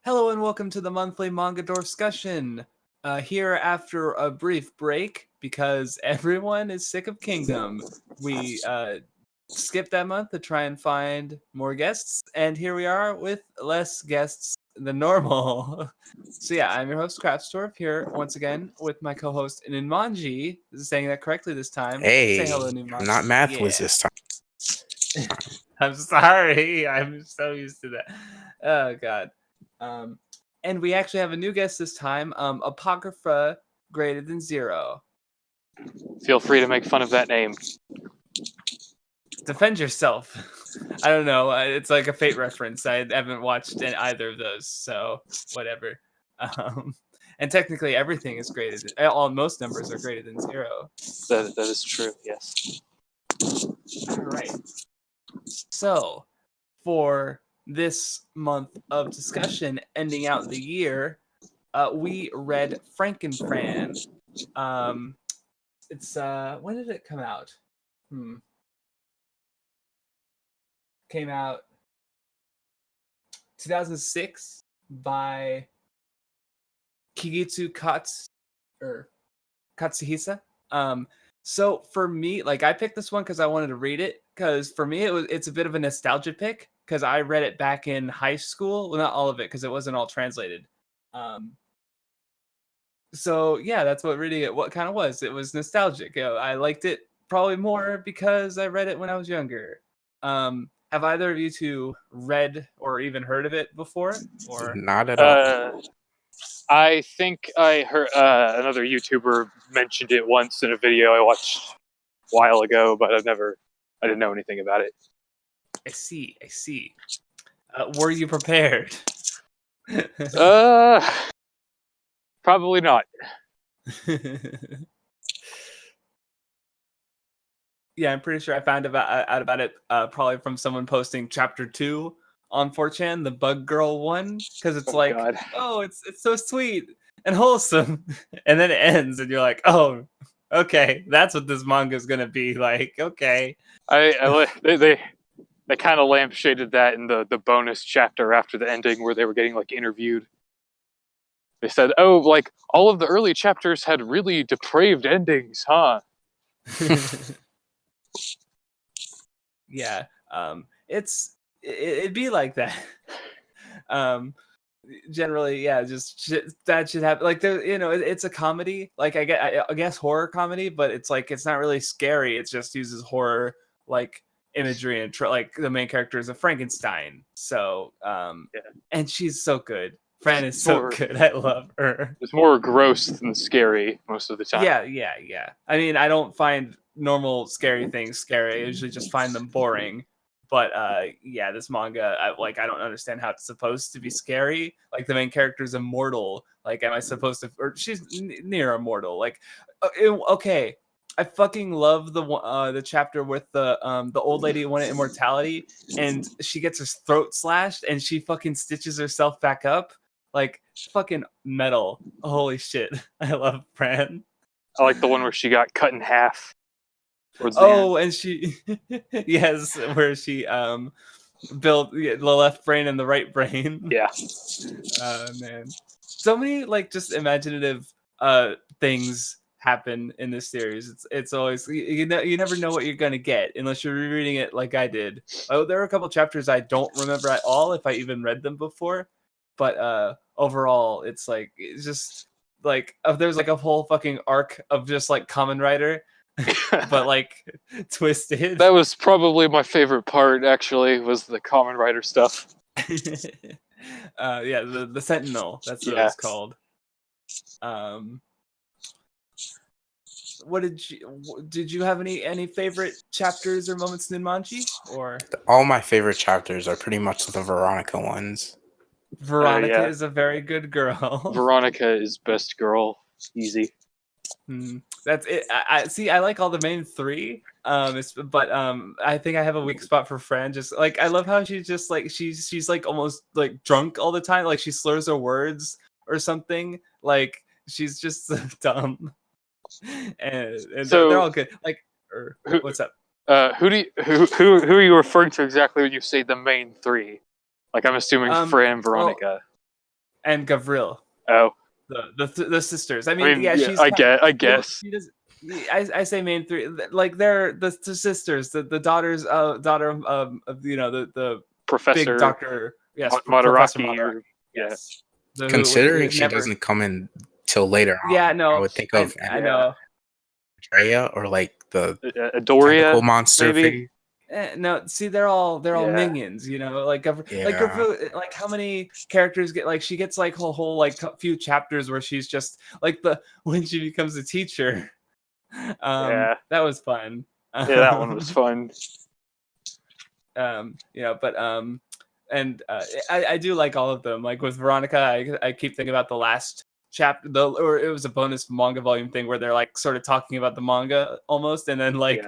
Hello and welcome to the monthly Manga Dorf-scussion. Here after a brief break, because everyone is sick of Kingdom, we skipped that month to try and find more guests, and here we are with less guests than normal. So yeah, I'm your host Craftstorp here once again with my co-host Nunmanji. Saying that correctly this time. Say hello, Hey, I'm Nunmanji. not mathless Yeah. this time. I'm sorry. I'm so used to that. Oh god. And we actually have a new guest this time. Apocrypha greater than 0. Feel free to make fun of that name. Defend yourself. I don't know. It's like a Fate reference. I haven't watched either of those, so whatever. And technically, everything is greater than most numbers are greater than 0. That is true. Yes. All right. So, for this month of discussion, ending out the year, we read Franken Fran. It's when did it come out? Came out 2006 by Kigitsu Katsuhisa. So for me, like I picked this one because I wanted to read it. Because for me, it's a bit of a nostalgia pick because I read it back in high school. Well, not all of it because it wasn't all translated. So yeah, that's what reading it what kind of was. It was nostalgic. I liked it probably more because I read it when I was younger. Have either of you two read or even heard of it before? Or Not at all. I think I heard another YouTuber mentioned it once in a video I watched a while ago, but I didn't know anything about it. I see. Were you prepared? Probably not. Yeah, I'm pretty sure I found out about it probably from someone posting chapter 2 on 4chan, the Bug Girl one, because it's God. oh, it's so sweet and wholesome, and then it ends, and you're like, oh, okay, that's what this manga is gonna be like. Okay, They kind of lampshaded that in the bonus chapter after the ending where they were getting like interviewed. They said, "Oh, like all of the early chapters had really depraved endings, huh?" Yeah, it'd be like that. Generally, yeah, just that should happen. Like there, it's a comedy. Like I guess horror comedy, but it's like it's not really scary. It just uses horror like imagery and like the main character is a Frankenstein. So and she's so good. Fran is so good. I love her. It's more gross than scary most of the time. Yeah. I mean, I don't find normal scary things scary. I usually just find them boring. But yeah, this manga, I don't understand how it's supposed to be scary. Like the main character is immortal. Like, am I supposed to? Or she's near immortal. Like, okay, I fucking love the chapter with the old lady who wanted immortality, and she gets her throat slashed, and she fucking stitches herself back up. Like fucking metal. Holy shit. I love Fran. I like the one where she got cut in half. And she yes, where she built the left brain and the right brain. Yeah. Man. So many like just imaginative things happen in this series. It's always you never know what you're gonna get unless you're rereading it like I did. Oh, there are a couple chapters I don't remember at all if I even read them before. But overall, it's just like there's like a whole fucking arc of just like Kamen Rider, but like twisted. That was probably my favorite part. Actually, was the Kamen Rider stuff. Yeah, the Sentinel. That's what it's called. What did you have any favorite chapters or moments in Nunmanji? Or all my favorite chapters are pretty much the Veronica ones. Veronica is a very good girl. Veronica is best girl. Easy. That's it. I see. I like all the main 3. But I think I have a weak spot for Fran. Just like I love how she's just like she's like almost like drunk all the time. Like she slurs her words or something. Like she's just so dumb. And so they're all good. Like, what's up? Who are you referring to exactly when you say the main 3? Like I'm assuming Fran and Veronica. and Gavriel, Oh, the sisters. I I mean, mean, yeah, yeah, she's. I guess. She does. I say main three, like they're the sisters, the daughters, daughter of the big Professor doctor, yes, Professor Matarocky, Matarocky, or yeah, yes. Considering she Never. doesn't come in till later Yeah, on, I no, would think of I know. Andrea or like the Doria, tentacle monster maybe. figure. No, see, they're all Yeah. minions, like Yeah. like how many characters get like she gets like a whole like few chapters where she's just like when she becomes a teacher. Yeah. That was fun. Yeah, that one was fun. But and I do like all of them. Like with Veronica, I keep thinking about the last chapter, or it was a bonus manga volume thing where they're like sort of talking about the manga almost, and then like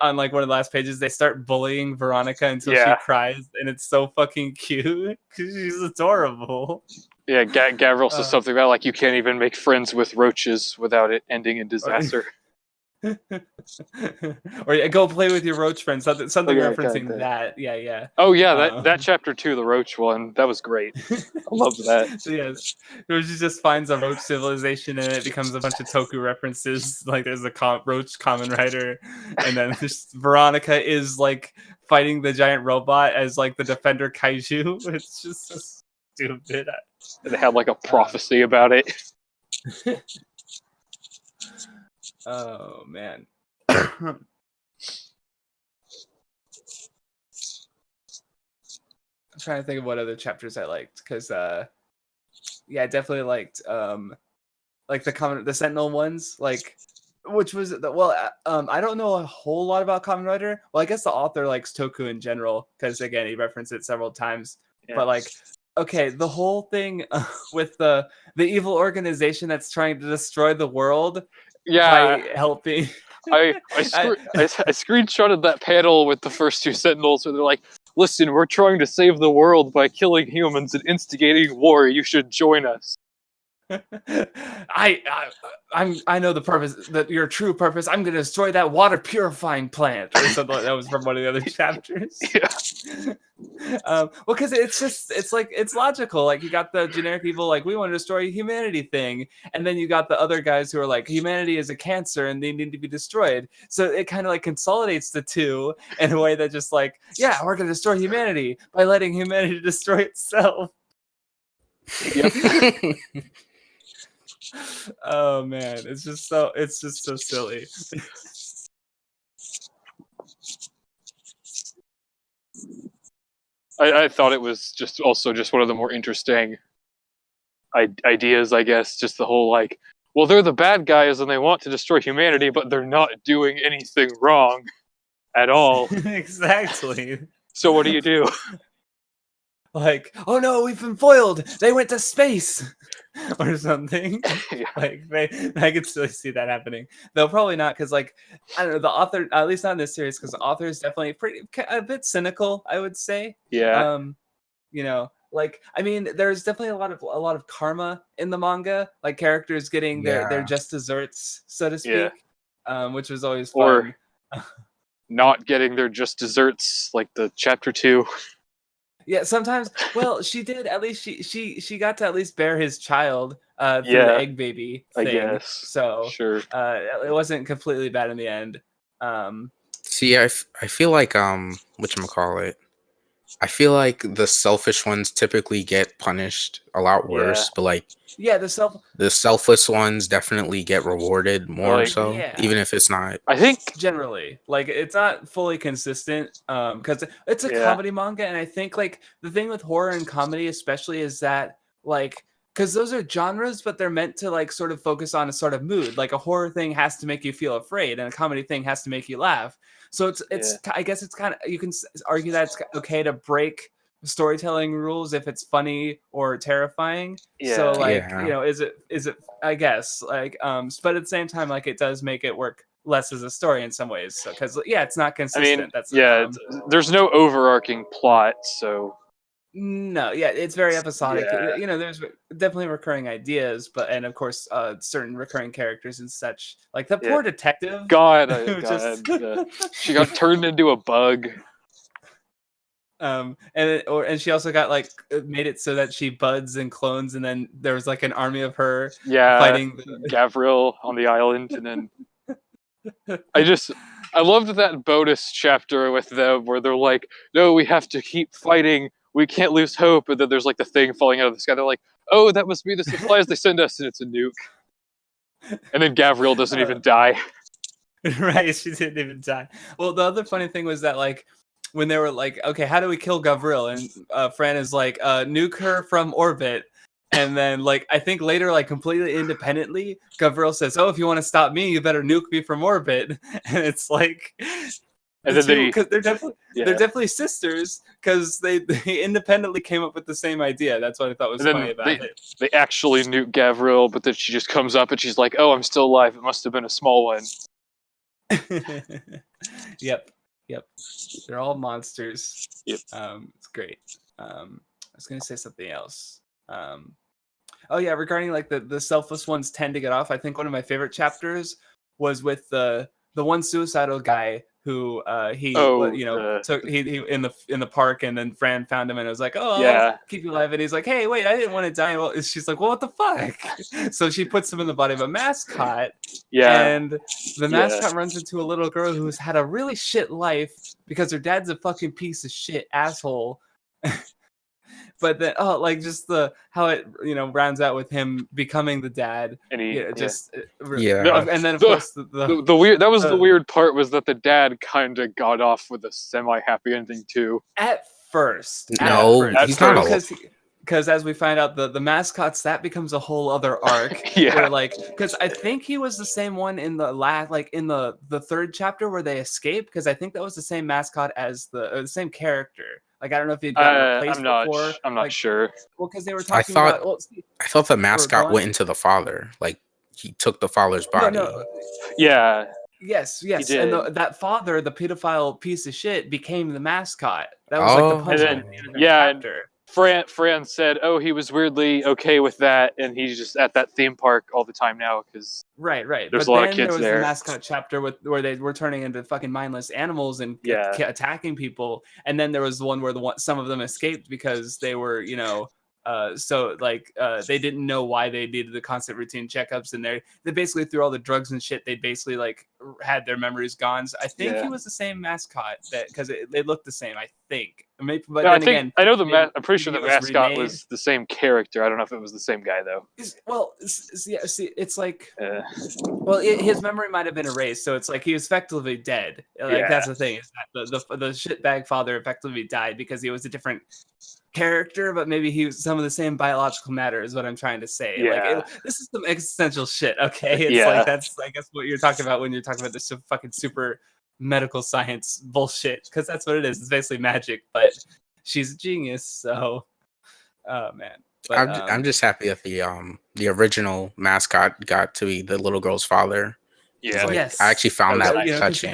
on like one of the last pages they start bullying Veronica until she cries, and it's so fucking cute because she's adorable. Yeah, Gavriel says something about like you can't even make friends with roaches without it ending in disaster. Or go play with your roach friends. Something referencing that. Yeah. Oh yeah, that chapter 2, the roach one, that was great. I loved that. So yes, where she just finds a roach civilization and it becomes a bunch of Toku references. Like there's a roach common writer, and then this Veronica is like fighting the giant robot as like the defender kaiju. It's just so stupid. They had like a prophecy about it. Oh man. I'm trying to think of what other chapters I liked, because I definitely liked like the Sentinel ones, like which was I don't know a whole lot about Kamen Rider. Well, I guess the author likes Toku in general because again he referenced it several times. Yeah. But like, okay, the whole thing with the evil organization that's trying to destroy the world. By helping. I screenshotted that panel with the first 2 Sentinels where they're like, listen, we're trying to save the world by killing humans and instigating war. You should join us. I know the purpose, that your true purpose. I'm going to destroy that water purifying plant, or something. That was from one of the other chapters. Yeah. Well, because it's logical. Like you got the generic evil, like we want to destroy humanity thing, and then you got the other guys who are like humanity is a cancer and they need to be destroyed. So it kind of like consolidates the two in a way that just like, yeah, we're going to destroy humanity by letting humanity destroy itself. Yep. Oh man, it's just so silly. I thought it was just one of the more interesting ideas, I guess. Just the whole like, well, they're the bad guys and they want to destroy humanity, but they're not doing anything wrong at all. Exactly. So what do you do? Like, oh no, we've been foiled. They went to space, or something. Yeah. Like I could still see that happening. Though probably not, because like I don't know, the author, at least not in this series, because the author is definitely a bit cynical, I would say. Yeah. Like I mean, there's definitely a lot of karma in the manga, like characters getting their just desserts, so to speak, which was always fun. Or not getting their just desserts, like the chapter 2. Yeah, sometimes. Well, she did. At least she got to at least bear his child through the egg baby thing. I guess. So sure. It wasn't completely bad in the end. See, I feel like whatchamacallit, I feel like the selfish ones typically get punished a lot worse, but like the selfless ones definitely get rewarded more, even if it's not. I think generally, like it's not fully consistent because it's a comedy manga, and I think like the thing with horror and comedy especially is that like because those are genres, but they're meant to like sort of focus on a sort of mood. Like a horror thing has to make you feel afraid, and a comedy thing has to make you laugh. So it's I guess it's kind of, you can argue that it's okay to break storytelling rules if it's funny or terrifying. So like is it I guess like but at the same time like it does make it work less as a story in some ways. So because it's not consistent. I mean, there's no overarching plot, so. No, it's very episodic. There's definitely recurring ideas, and of course, certain recurring characters and such. Like the poor detective. God, she got turned into a bug. And she also got like made it so that she buds and clones, and then there was like an army of her fighting Gavriel on the island, and then I loved that bonus chapter with them where they're like, no, we have to keep fighting, we can't lose hope, and then there's like the thing falling out of the sky. They're like, oh, that must be the supplies they send us, and it's a nuke. And then Gavriel doesn't even die. Right, she didn't even die. Well, the other funny thing was that like when they were like, okay, how do we kill Gavriel? And Fran is like, nuke her from orbit. And then like I think later, like completely independently, Gavriel says, oh, if you want to stop me, you better nuke me from orbit. And it's like, and then they're definitely sisters, because they independently came up with the same idea. That's what I thought was funny about it. They actually nuke Gavriel, but then she just comes up and she's like, oh, I'm still alive, it must have been a small one. Yep. They're all monsters. Yep. It's great. I was gonna say something else. Oh yeah, regarding like the selfless ones tend to get off. I think one of my favorite chapters was with the one suicidal guy who took he in the park, and then Fran found him and it was like, oh yeah, I'll keep you alive, and he's like, hey, wait, I didn't want to die. Well, she's like, well, what the fuck? So she puts him in the body of a mascot, and the mascot runs into a little girl who's had a really shit life because her dad's a fucking piece of shit asshole. But then, just how it rounds out with him becoming the dad, and and then of course the weird the weird part was that the dad kind of got off with a semi-happy ending too. At first, he's not because as we find out, the mascots, that becomes a whole other arc. Where because I think he was the same one in the last, in the third chapter where they escape, because I think that was the same mascot as the same character. Like, I don't know if he'd gotten replaced before. I'm not sure. Well, because they were talking about... I thought the mascot went into the father. Like, he took the father's body. No. Yeah. Yes. And that father, the pedophile piece of shit, became the mascot. That was like the punchline at the end of the chapter. Fran said, oh, he was weirdly okay with that, and he's just at that theme park all the time now, because right. There's a lot of kids there. There was the mascot chapter where they were turning into fucking mindless animals and attacking people, and then there was the one where some of them escaped because they were, they didn't know why they needed the constant routine checkups, and they basically through all the drugs and shit, they basically had their memories gone. So I think he was the same mascot, because they looked the same. I think. Maybe, but no, I know I'm pretty sure the mascot was the same character. I don't know if it was the same guy though. It's like, his memory might have been erased, so it's like he was effectively dead. That's the thing, is that the shitbag father effectively died because he was a different character, but maybe he was some of the same biological matter, is what I'm trying to say. This is some existential shit. Okay, it's that's I guess what you're talking about when you're talking about this fucking super medical science bullshit, because that's what it is. It's basically magic, but she's a genius. So, oh man, but, I'm just happy that the original mascot got to be the little girl's father. Yeah, I actually found that touching.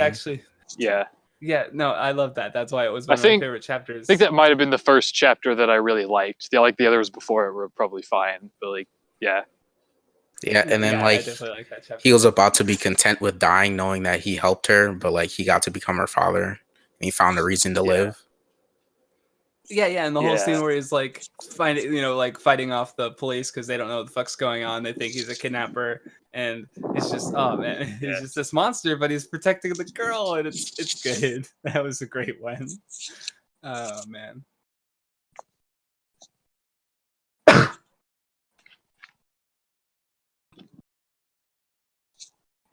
No, I love that. That's why it was one of my favorite chapters. I think that might have been the first chapter that I really liked. The others before it were probably fine, but and then he was about to be content with dying, knowing that he helped her, but he got to become her father, and he found a reason to live. And the whole scene where he's fighting off the police because they don't know what the fuck's going on. They think he's a kidnapper, and it's just, oh man, he's just this monster, but he's protecting the girl, and it's good. That was a great one. Oh man.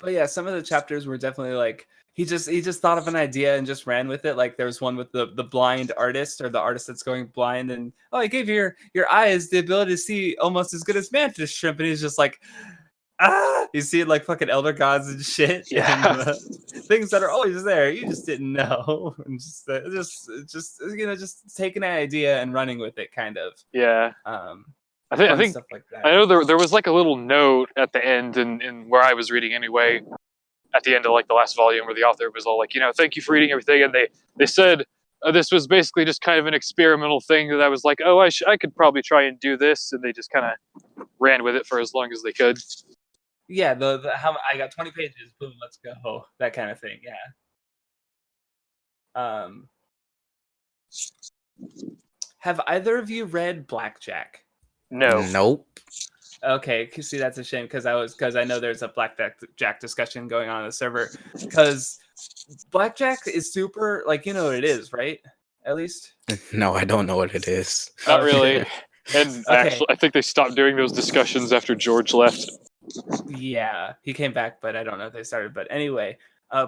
But yeah, some of the chapters were definitely he just thought of an idea and just ran with it. Like there was one with the blind artist, or the artist that's going blind, and he gave your eyes the ability to see almost as good as mantis shrimp, and he's just like, you see it like fucking elder gods and shit, and things that are always there, you just didn't know, and just taking an idea and running with it, kind of. I think stuff like that. I know there was a little note at the end, in where I was reading anyway, at the end of the last volume, where the author was all thank you for reading everything, and they said this was basically just kind of an experimental thing that I was like, oh, I could probably try and do this, and they just kind of ran with it for as long as they could. Yeah, how I got 20 pages, boom, let's go, that kind of thing. Have either of you read Blackjack? No. Nope. Okay, see, that's a shame because I know there's a Blackjack discussion going on the server because Blackjack is super, like, you know what it is, right? At least. No, I don't know what it is. Not Oh, really. shit. And Okay. actually, I think they stopped doing those discussions after George left. Yeah, he came back, but I don't know if they started. But anyway,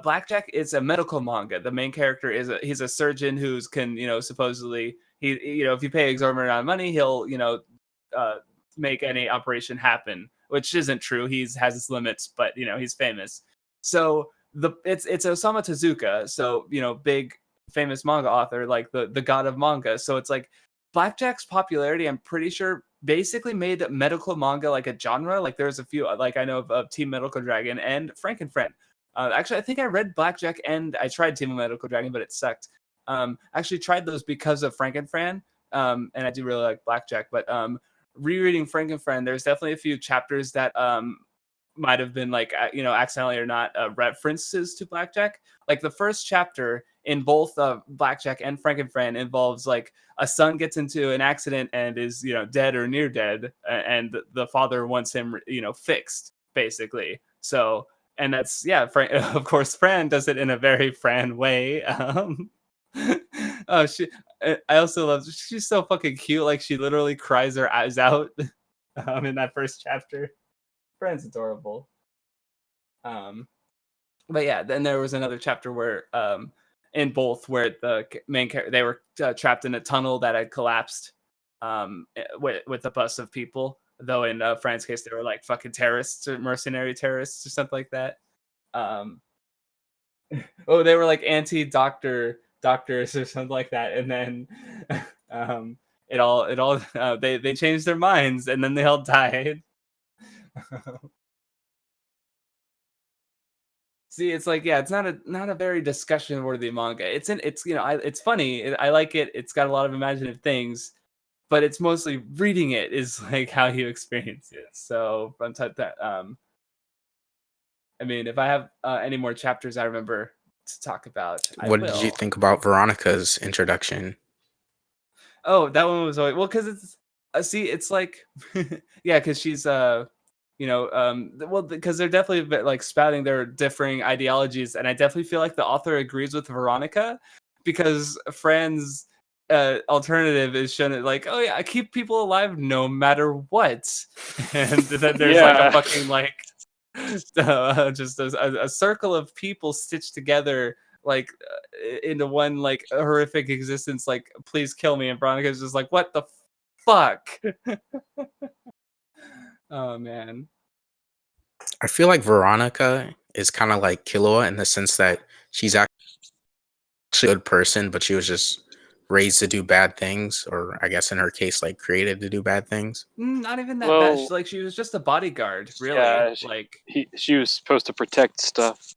Blackjack is a medical manga. The main character he's a surgeon who's can, supposedly if you pay exorbitant amount of money, he'll uh, make any operation happen, which isn't true. Has his limits, but he's famous. So it's Osamu Tezuka, so big famous manga author, like the god of manga. So it's like Blackjack's popularity, I'm pretty sure, basically made medical manga like a genre. Like there's a few, like I know of Team Medical Dragon and Franken Fran. Actually, I think I read Blackjack and I tried Team Medical Dragon, but it sucked. Actually tried those because of Franken Fran, and I do really like Blackjack. But rereading Franken Fran, there's definitely a few chapters that might have been like accidentally or not references to Blackjack. Like the first chapter in both Blackjack and Franken Fran involves like a son gets into an accident and is dead or near dead, and the father wants him fixed basically. So, and that's of course Fran does it in a very Fran way. Oh, I also love, she's so fucking cute. Like she literally cries her eyes out in that first chapter. Fran's adorable. But yeah, then there was another chapter where in both where the main character, they were trapped in a tunnel that had collapsed with a bus of people, though in Fran's case they were like fucking terrorists or mercenary terrorists or something like that. They were like anti-doctors or something like that, and then they changed their minds and then they all died. See, it's like, yeah, it's not a very discussion worthy manga. It's funny. I like it. It's got a lot of imaginative things, but it's mostly reading it is like how you experience it. So from that, I mean, if I have any more chapters I remember to talk about, What did you think about Veronica's introduction? Oh, that one was always, well, because it's it's like yeah, because she's because they're definitely a bit like spouting their differing ideologies, and I definitely feel like the author agrees with Veronica, because Fran's alternative is shown it like, oh yeah, I keep people alive no matter what, and then there's like a fucking like just a circle of people stitched together like into one like horrific existence, like please kill me, and Veronica's just like, what the fuck. Oh man, I feel like Veronica is kind of like Killua in the sense that she's actually a good person, but she was just raised to do bad things, or I guess in her case, like created to do bad things. Not even that bad. She was just a bodyguard, really. Yeah, she was supposed to protect stuff.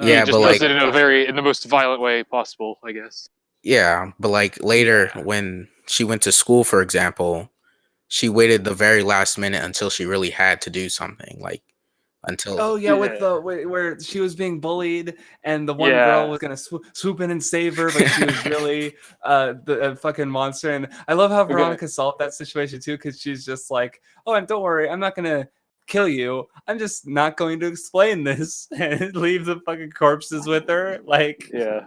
Yeah, but like in the most violent way possible, I guess. Yeah, but like later when she went to school, for example, she waited the very last minute until she really had to do something, like until with where she was being bullied and the one girl was gonna swoop in and save her, but she was really the fucking monster. And I love how Veronica solved that situation too, because she's just like, oh, and don't worry, I'm not gonna kill you, I'm just not going to explain this, and leave the fucking corpses with her. Like, yeah.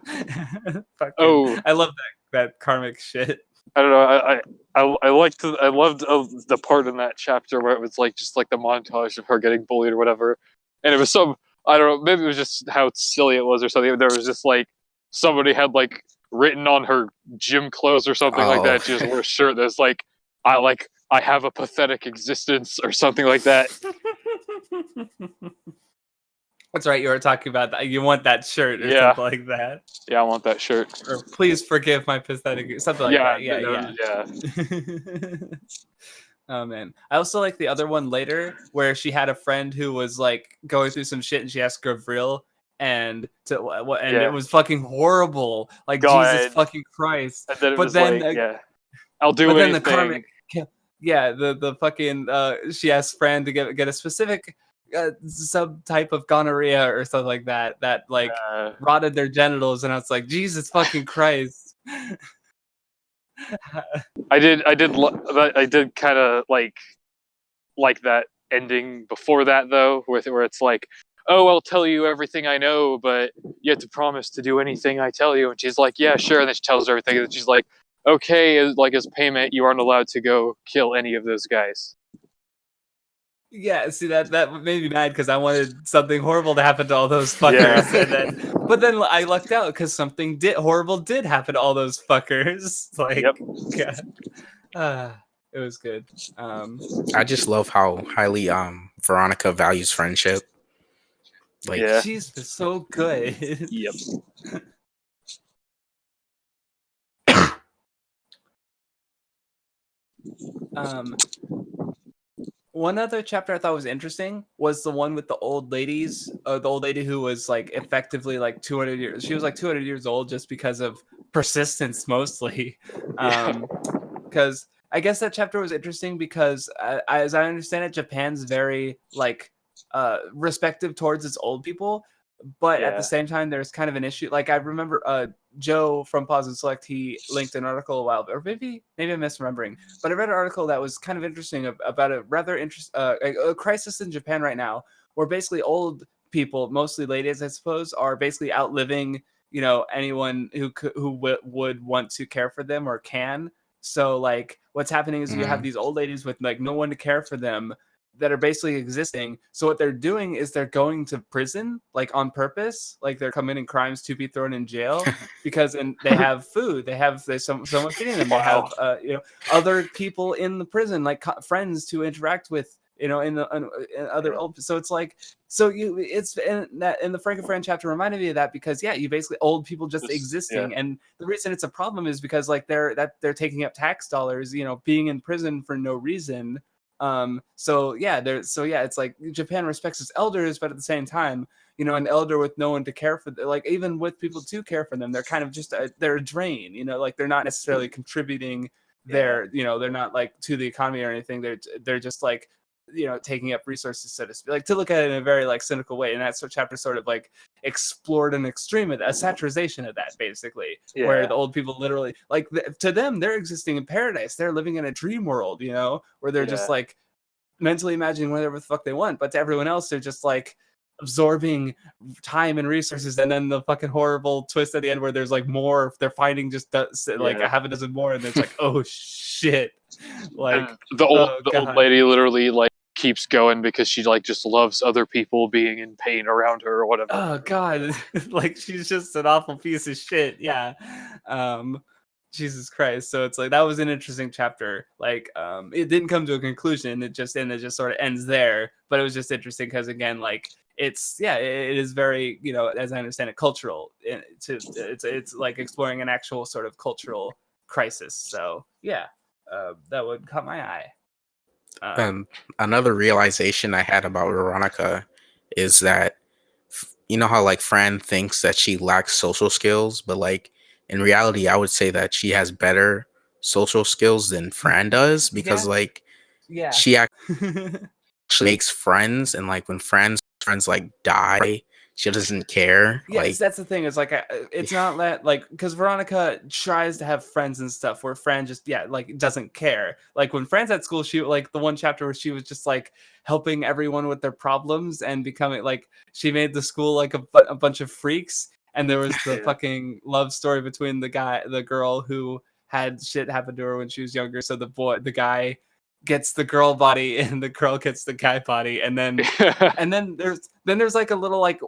I love that karmic shit. I don't know. I loved the part in that chapter where it was like just like the montage of her getting bullied or whatever, and it was some, I don't know, maybe it was just how silly it was or something. There was just like somebody had like written on her gym clothes or something like that. She just wore a shirt that's like, I have a pathetic existence or something like that. That's right. You were talking about that. You want that shirt or something like that. Yeah, I want that shirt. Or please forgive my pathetic, something like that. Yeah. Oh man, I also like the other one later where she had a friend who was like going through some shit and she asked Gavriel and it was fucking horrible. Like, Jesus fucking Christ. And then I'll do anything. Then the karmic, the fucking she asked Fran to get a specific subtype of gonorrhea or something like that like rotted their genitals, and I was like, Jesus fucking Christ. I did kind of like that ending before that though, where it's like, oh, I'll tell you everything I know, but you have to promise to do anything I tell you. And she's like, yeah, sure. And then she tells her everything, and she's like, okay, as payment, you aren't allowed to go kill any of those guys. Yeah, see that made me mad because I wanted something horrible to happen to all those fuckers, Yeah. but then I lucked out because something horrible did happen to all those fuckers. Like, Yep. God. It was good. I just love how highly Veronica values friendship. Like, yeah. She's so good. Yep. One other chapter I thought was interesting was the one with the old ladies. The old lady who was like effectively like 200 years. She was like 200 years old just because of persistence, mostly. Because I guess that chapter was interesting because, as I understand it, Japan's very like respective towards its old people, but at the same time, there's kind of an issue. Like I remember Joe from Pause and Select, he linked an article a while, or maybe I'm misremembering, but I read an article that was kind of interesting about a rather a crisis in Japan right now, where basically old people, mostly ladies, I suppose, are basically outliving anyone who would want to care for them or can. So like what's happening is you have these old ladies with like no one to care for them that are basically existing. So what they're doing is they're going to prison like on purpose, like they're committing crimes to be thrown in jail because they have food, there's someone feeding them, they have other people in the prison like friends to interact with in other old. So it's like it's in the Franken Fran chapter reminded me of that because you basically old people just existing, and the reason it's a problem is because like they're taking up tax dollars, being in prison for no reason. It's like Japan respects its elders, but at the same time, an elder with no one to care for, like even with people to care for them, they're kind of just they're a drain, like they're not necessarily contributing they're not like to the economy or anything. They're just like taking up resources, so to speak, like to look at it in a very like cynical way. And that chapter sort of like explored an extreme of that, a satirization of that, basically, where the old people literally like to them they're existing in paradise, they're living in a dream world, where they're just like mentally imagining whatever the fuck they want, but to everyone else they're just like absorbing time and resources. And then the fucking horrible twist at the end where there's like more, they're finding just like a half a dozen more, and it's like oh shit, like the old lady literally like keeps going because she like just loves other people being in pain around her or whatever. Oh god. Like she's just an awful piece of shit. Jesus Christ. So it's like that was an interesting chapter. Like it didn't come to a conclusion, it just sort of ends there, but it was just interesting because again, like it is very, as I understand it, cultural. It's like exploring an actual sort of cultural crisis. So that would caught my eye. Another realization I had about Veronica is that how like Fran thinks that she lacks social skills, but like in reality I would say that she has better social skills than Fran does, because she actually makes friends, and like when friends like die, she doesn't care. Yes, that's the thing. It's like it's not that like because Veronica tries to have friends and stuff where Fran just like doesn't care. Like when Fran's at school, she like the one chapter where she was just like helping everyone with their problems and becoming like she made the school like a bunch of freaks. And there was the fucking love story between the girl who had shit happen to her when she was younger. So the guy gets the girl body and the girl gets the guy body, and then there's like a little like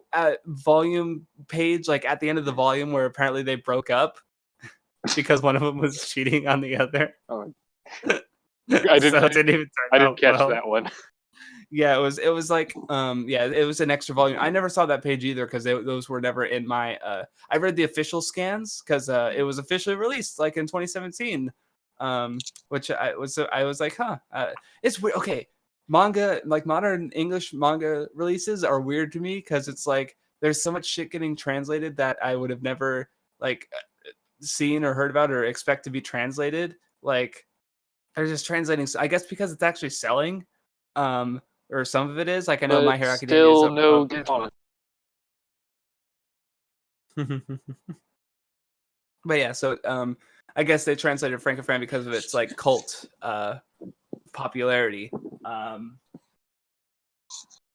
volume page like at the end of the volume where apparently they broke up because one of them was cheating on the other. I didn't catch that one. Yeah, it was like it was an extra volume. I never saw that page either because those were never in my I read the official scans because it was officially released like in 2017. Which I was like, it's weird. Okay, manga, like modern English manga releases are weird to me because it's like there's so much shit getting translated that I would have never like seen or heard about or expect to be translated. Like they're just translating, I guess because it's actually selling, or some of it is. Like I know My Hero Academia is no good on it. But yeah, so I guess they translated Franken Fran because of its like cult popularity.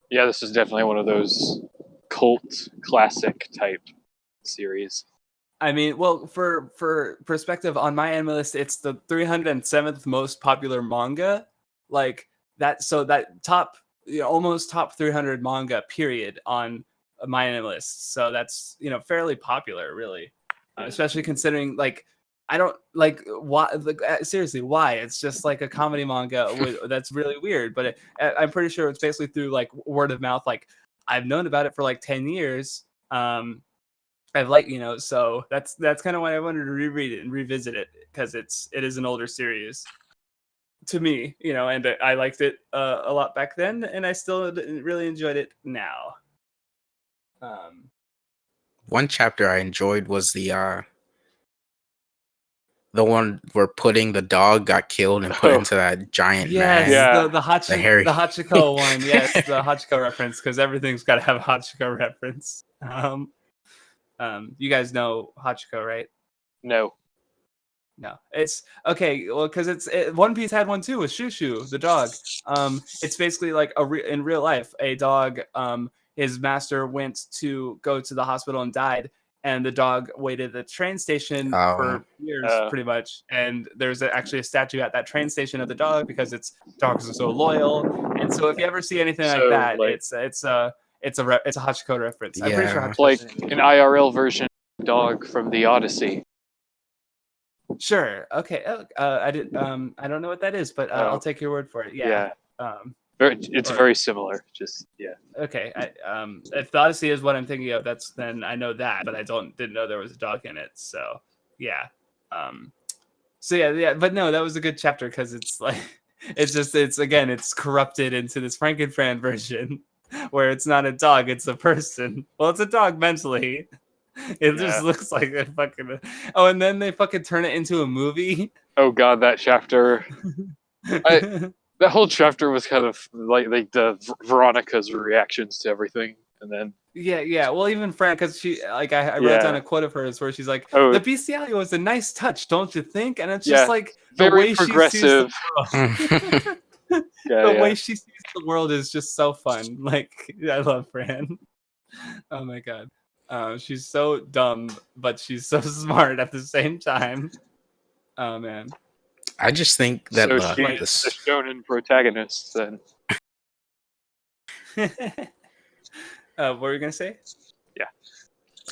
Yeah, this is definitely one of those cult classic type series. I mean, well, for perspective, on my anime list, it's the 307th most popular manga. Like that, so that top, almost top 300 manga period on my anime list. So that's fairly popular, really, especially considering like I don't like why. Like, seriously, why? It's just like a comedy manga that's really weird. But I'm pretty sure it's basically through like word of mouth. Like I've known about it for like 10 years. I've like so that's kind of why I wanted to reread it and revisit it, because it is an older series to me, and I liked it a lot back then, and I still really enjoyed it now. One chapter I enjoyed was the one where Pudding the dog got killed and put into that giant man. Yeah, the Hachiko one. Yes, the Hachiko reference, because everything's got to have a Hachiko reference. You guys know Hachiko, right? No. It's okay. Well, because One Piece had one too with Shushu, the dog. It's basically like in real life, a dog. His master went to go to the hospital and died, and the dog waited at the train station for years, pretty much. And there's actually a statue at that train station of the dog because dogs are so loyal. And so if you ever see anything like that, it's a Hachiko reference. Yeah. I'm pretty sure Hachiko's like an IRL version of dog from the Odyssey. Sure. Okay. I don't know what that is, but I'll take your word for it. Yeah. It's very similar. Just Okay. If the Odyssey is what I'm thinking of, then I know that, but I didn't know there was a dog in it. So yeah. But no, that was a good chapter because it's like it's corrupted into this Franken Fran version where it's not a dog, it's a person. Well, it's a dog mentally. It just looks like a fucking. Oh, and then they fucking turn it into a movie. Oh god, that chapter. That whole chapter was kind of like the Veronica's reactions to everything, and then yeah. Well, even Fran, because she like I wrote down a quote of hers where she's like, "The bestiality was a nice touch, don't you think?" And it's just like the way progressive. The way she sees the world is just so fun. Like I love Fran. Oh my god. She's so dumb, but she's so smart at the same time. Oh man. I just think that she's the shonen protagonist then. What were you gonna say? Yeah.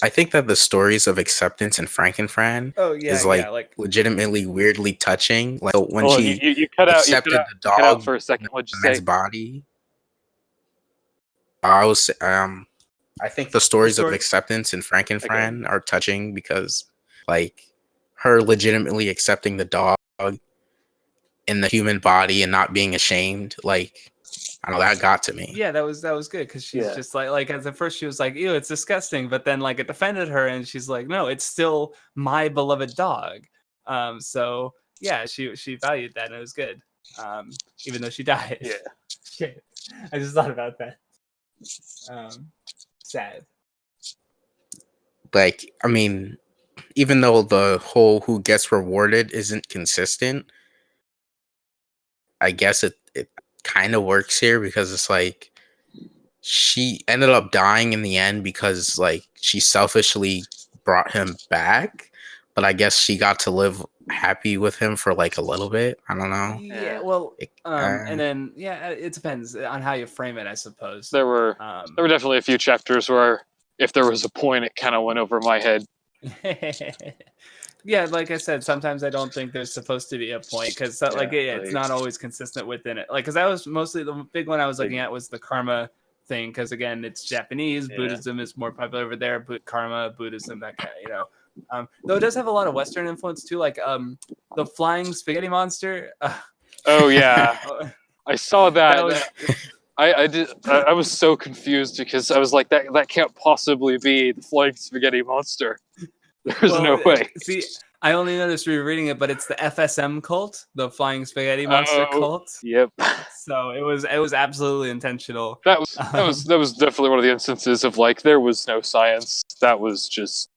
I think that the stories of acceptance in Franken Fran is like legitimately weirdly touching. Like when you cut accepted out, the dog cut out for a second. What'd you say? Body. I think the stories of acceptance in Franken Fran are touching because, like, her legitimately accepting the dog in the human body and not being ashamed, like, I don't know, that got to me. Yeah, that was good because she's just like at first she was like, "Ew, it's disgusting," but then like it defended her and she's like, "No, it's still my beloved dog." So yeah, she valued that and it was good. Even though she died. Yeah. Shit, I just thought about that. Sad. Like, I mean, even though the whole who gets rewarded isn't consistent, I guess it kind of works here because it's like she ended up dying in the end because like she selfishly brought him back, but I guess she got to live happy with him for like a little bit. I don't know. Yeah, well, and then it depends on how you frame it, I suppose. There were definitely a few chapters where if there was a point, it kind of went over my head. Yeah, like I said, sometimes I don't think there's supposed to be a point because it's not always consistent within it. Like, because I was mostly the big one I was looking at was the karma thing because again, it's Japanese. Buddhism is more popular over there. Karma, Buddhism, that kind of though it does have a lot of Western influence too, like the flying spaghetti monster. Oh yeah, I saw that. I was so confused because I was like, that can't possibly be the flying spaghetti monster. There's no way. See, I only noticed rereading it, but it's the FSM cult, the flying spaghetti monster cult. Yep. So it was absolutely intentional. That was definitely one of the instances of like there was no science. That was just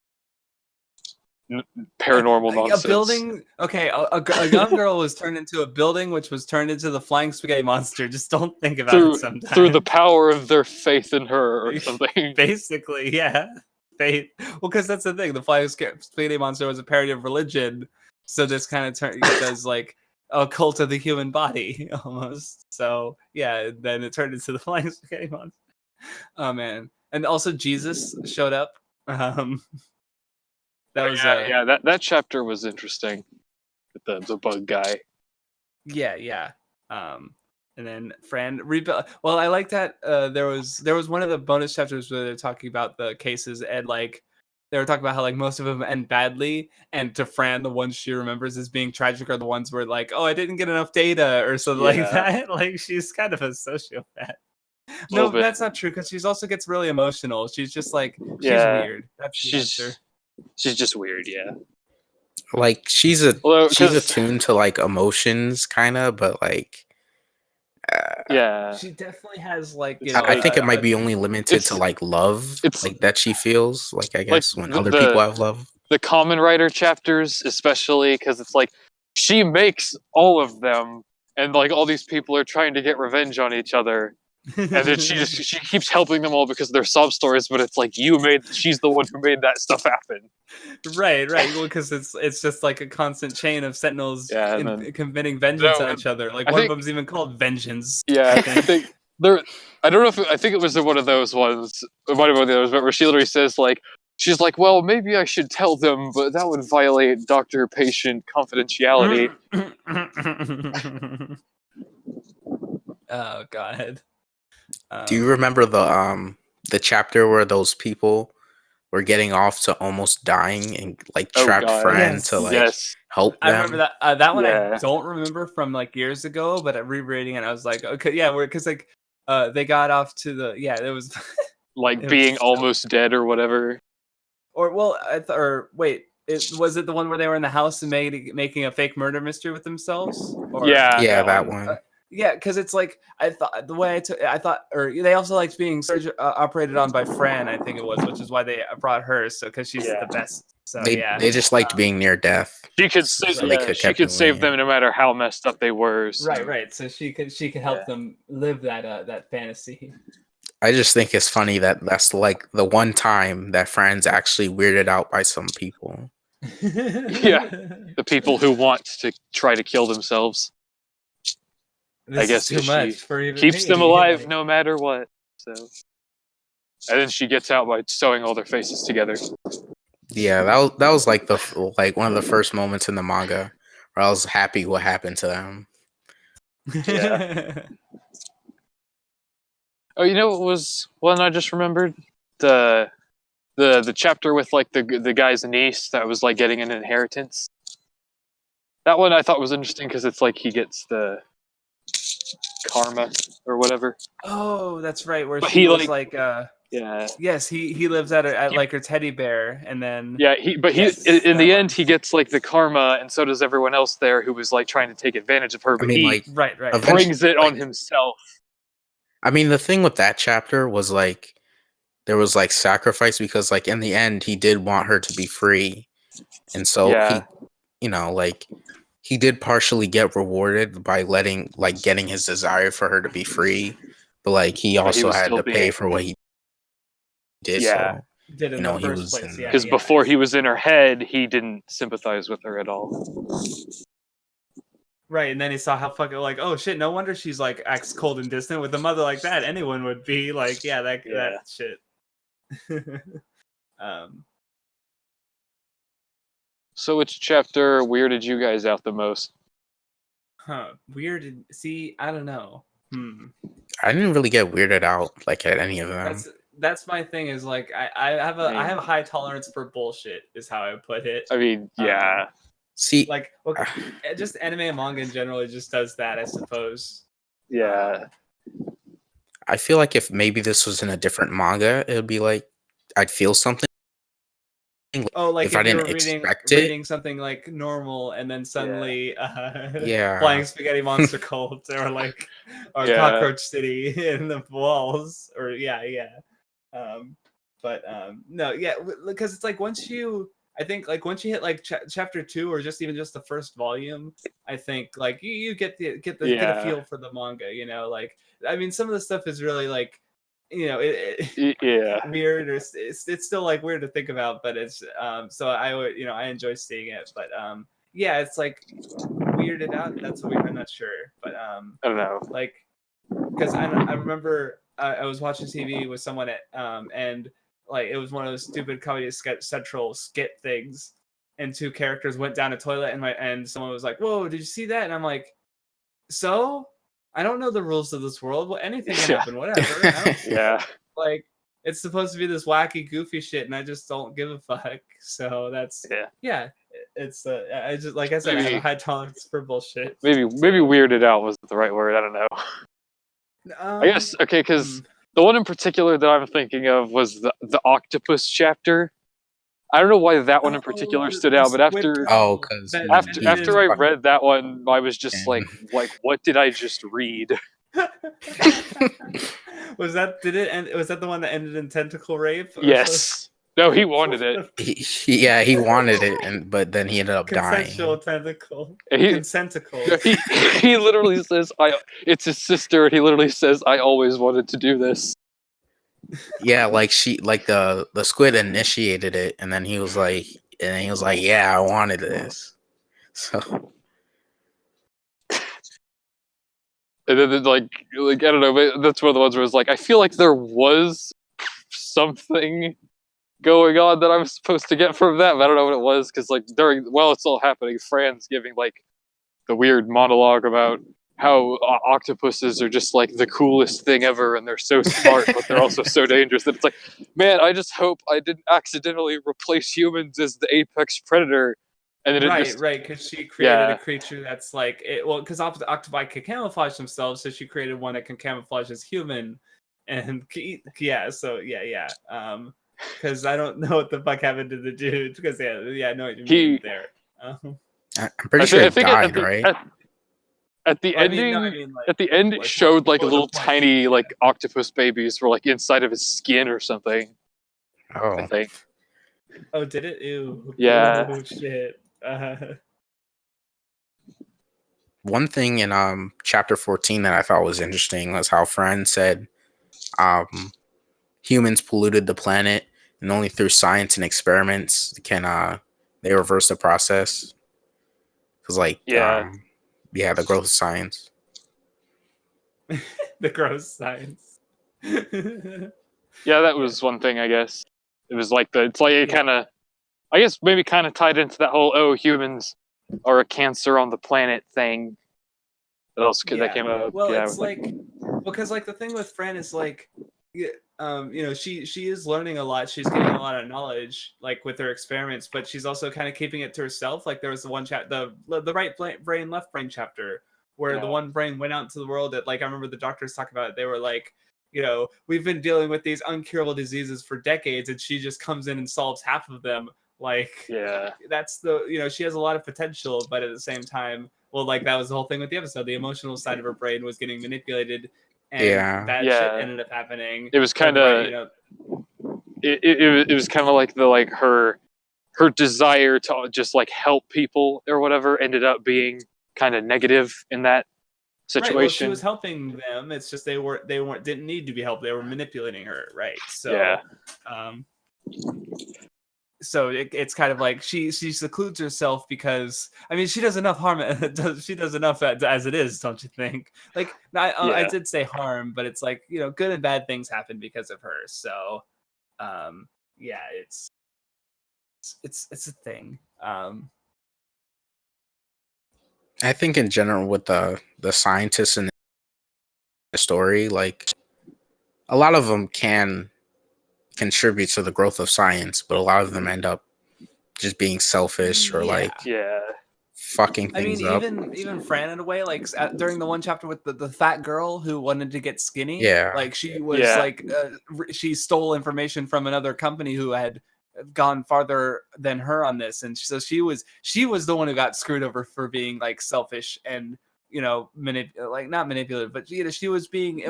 paranormal nonsense. A building. Okay, a young girl was turned into a building, which was turned into the flying spaghetti monster. Just don't think about it sometimes. Through the power of their faith in her, or something. Basically, yeah. Faith. Well, because that's the thing. The flying spaghetti monster was a parody of religion, so this kind of does like a cult of the human body almost. So yeah, then it turned into the flying spaghetti monster. Oh man, and also Jesus showed up. That was that chapter was interesting. With the bug guy. Yeah. And then Fran rebuilt. Well, I like that. There was one of the bonus chapters where they're talking about the cases, and like they were talking about how like most of them end badly, and to Fran, the ones she remembers as being tragic are the ones where like, oh, I didn't get enough data or something like that. Like she's kind of a sociopath. No, that's not true because she also gets really emotional. She's just like she's weird. That's the answer. She's just weird, yeah. Like she's attuned to like emotions, kind of, but like, she definitely has like. You know, I think it might be only limited to like love, like that she feels. Like I guess like when other people have love. The Common Writer chapters, especially, because it's like she makes all of them, and like all these people are trying to get revenge on each other. And then she keeps helping them all because they're sob stories, but it's like she's the one who made that stuff happen. Right. Well, because it's just like a constant chain of sentinels committing vengeance on each other. Like one of them's even called Vengeance. Yeah, I think I don't know if I think it was one of those ones. It might have been one of those, but where she literally says like she's like, well, maybe I should tell them, but that would violate doctor-patient confidentiality. Oh God. Do you remember the chapter where those people were getting off to almost dying and like trapped Fran to like help them? I remember that. That one I don't remember from like years ago, but rereading it, I was like, okay, yeah, because like they got off to the it was like being almost dead or whatever. Or well, wait. Was it the one where they were in the house and making a fake murder mystery with themselves? Or, that one. Yeah, because it's like I thought the way I thought, or they also liked being operated on by Fran, I think it was, which is why they brought her. So because she's the best. So they just liked being near death. She could save them no matter how messed up they were. So. Right. So she could help them live that fantasy. I just think it's funny that that's like the one time that Fran's actually weirded out by some people. The people who want to try to kill themselves. I guess too much for even keeps them alive no matter what. So, and then she gets out by sewing all their faces together. Yeah, that was like one of the first moments in the manga where I was happy what happened to them. Yeah. Oh, you know what was one I just remembered? The chapter with like the guy's niece that was like getting an inheritance. That one I thought was interesting because it's like he gets the karma or whatever. Oh, that's right. Where he was like yes, he lives at like her teddy bear, and then in the end he gets like the karma, and so does everyone else there who was like trying to take advantage of her. But he brings it on himself. I mean, the thing with that chapter was like there was like sacrifice because like in the end he did want her to be free, and so he did partially get rewarded by getting his desire for her to be free, but like he also had to pay for what he did. Yeah, so, did in the first place. Because before he was in her head, he didn't sympathize with her at all. Right, and then he saw how fucking like, oh shit, no wonder she's like acts cold and distant. With a mother like that, anyone would be like, that shit. So which chapter weirded you guys out the most? Weirded. See, I don't know. I didn't really get weirded out like at any of them. That's my thing. Is like I have a high tolerance for bullshit. Is how I put it. I mean, yeah. See, like just anime and manga in general, it just does that, I suppose. Yeah. I feel like if maybe this was in a different manga, it would be like I'd feel something. Oh, like if I didn't expect it, reading something like normal, and then suddenly, flying spaghetti monster cult, or like, or cockroach city in the walls, or no, because it's like once you I think like once you hit like chapter 2 or just even just the first volume, I think like you get a feel for the manga. You know, like I mean, some of the stuff is really like, you know, weird, or it's still like weird to think about, but it's so I would, you know, I enjoy seeing it, but yeah, it's like weirded out. That's weird. I'm not sure, but I don't know, like because I remember I was watching TV with someone at and like it was one of those stupid Comedy Central skit things, and 2 characters went down a toilet, and someone was like, "Whoa, did you see that?" And I'm like, "So, I don't know the rules of this world. Well, anything can happen. Whatever." Yeah. Like it's supposed to be this wacky, goofy shit, and I just don't give a fuck. So that's yeah. It's I just like I said, I have a high tolerance for bullshit. Maybe weirded out wasn't the right word. I don't know. I guess because the one in particular that I'm thinking of was the octopus chapter. I don't know why that one in particular stood out, but after I read that one, I was just like, what did I just read? Was that the one that ended in tentacle rape? Yes. No, he wanted it. He wanted it, but then he ended up dying. Consensual tentacle. Consenticle. He literally says, it's his sister, and he literally says, I always wanted to do this. Yeah, like the squid initiated it, and then he was like, yeah, I wanted this. So. And then like I don't know, but that's one of the ones where it's like, I feel like there was something going on that I'm supposed to get from that, but I don't know what it was, because like while it's all happening, Fran's giving like the weird monologue about how octopuses are just like the coolest thing ever, and they're so smart, but they're also so dangerous that it's like, man, I just hope I didn't accidentally replace humans as the apex predator. And then right, because she created a creature that's like because octopi can camouflage themselves, so she created one that can camouflage as human, and because I don't know what the fuck happened to the dude, because I know what you mean there. I'm pretty sure he died, right? At the ending, at the end, it showed like a little tiny like octopus babies were like inside of his skin or something. Oh, I think. Oh, did it? Ew. Yeah. Oh shit. One thing in chapter 14 that I thought was interesting was how Fran said humans polluted the planet, and only through science and experiments can they reverse the process. Because the growth of science. The growth science. Yeah, that was one thing, I guess. It was like it kind of, I guess maybe kind of tied into that whole humans are a cancer on the planet thing. What else that came up? Well, it's because like the thing with Fran is like, you know, she is learning a lot. She's getting a lot of knowledge, like with her experiments, but she's also kind of keeping it to herself. Like there was the one the right brain, left brain chapter, where the one brain went out into the world. That like I remember the doctors talk about it. They were like, you know, we've been dealing with these uncurable diseases for decades, and she just comes in and solves half of them. Like, that's she has a lot of potential, but at the same time, well, like that was the whole thing with the episode. The emotional side of her brain was getting manipulated, and that shit ended up happening. It was kind of, it was kind of like her desire to just like help people or whatever ended up being kind of negative in that situation. Right, well, she was helping them. It's just they didn't need to be helped. They were manipulating her, right? So, so it's kind of like she secludes herself because I mean she does enough harm. She does enough as it is, don't you think? Like I did say harm, but it's like, you know, good and bad things happen because of her. So, it's a thing. I think in general with the scientists in the story, like a lot of them can contribute to the growth of science, but a lot of them end up just being selfish or fucking things up. Even Fran in a way, like during the one chapter with the fat girl who wanted to get skinny, like she was like she stole information from another company who had gone farther than her on this, and so she was the one who got screwed over for being like selfish and, you know, not manipulative, but you know, she was being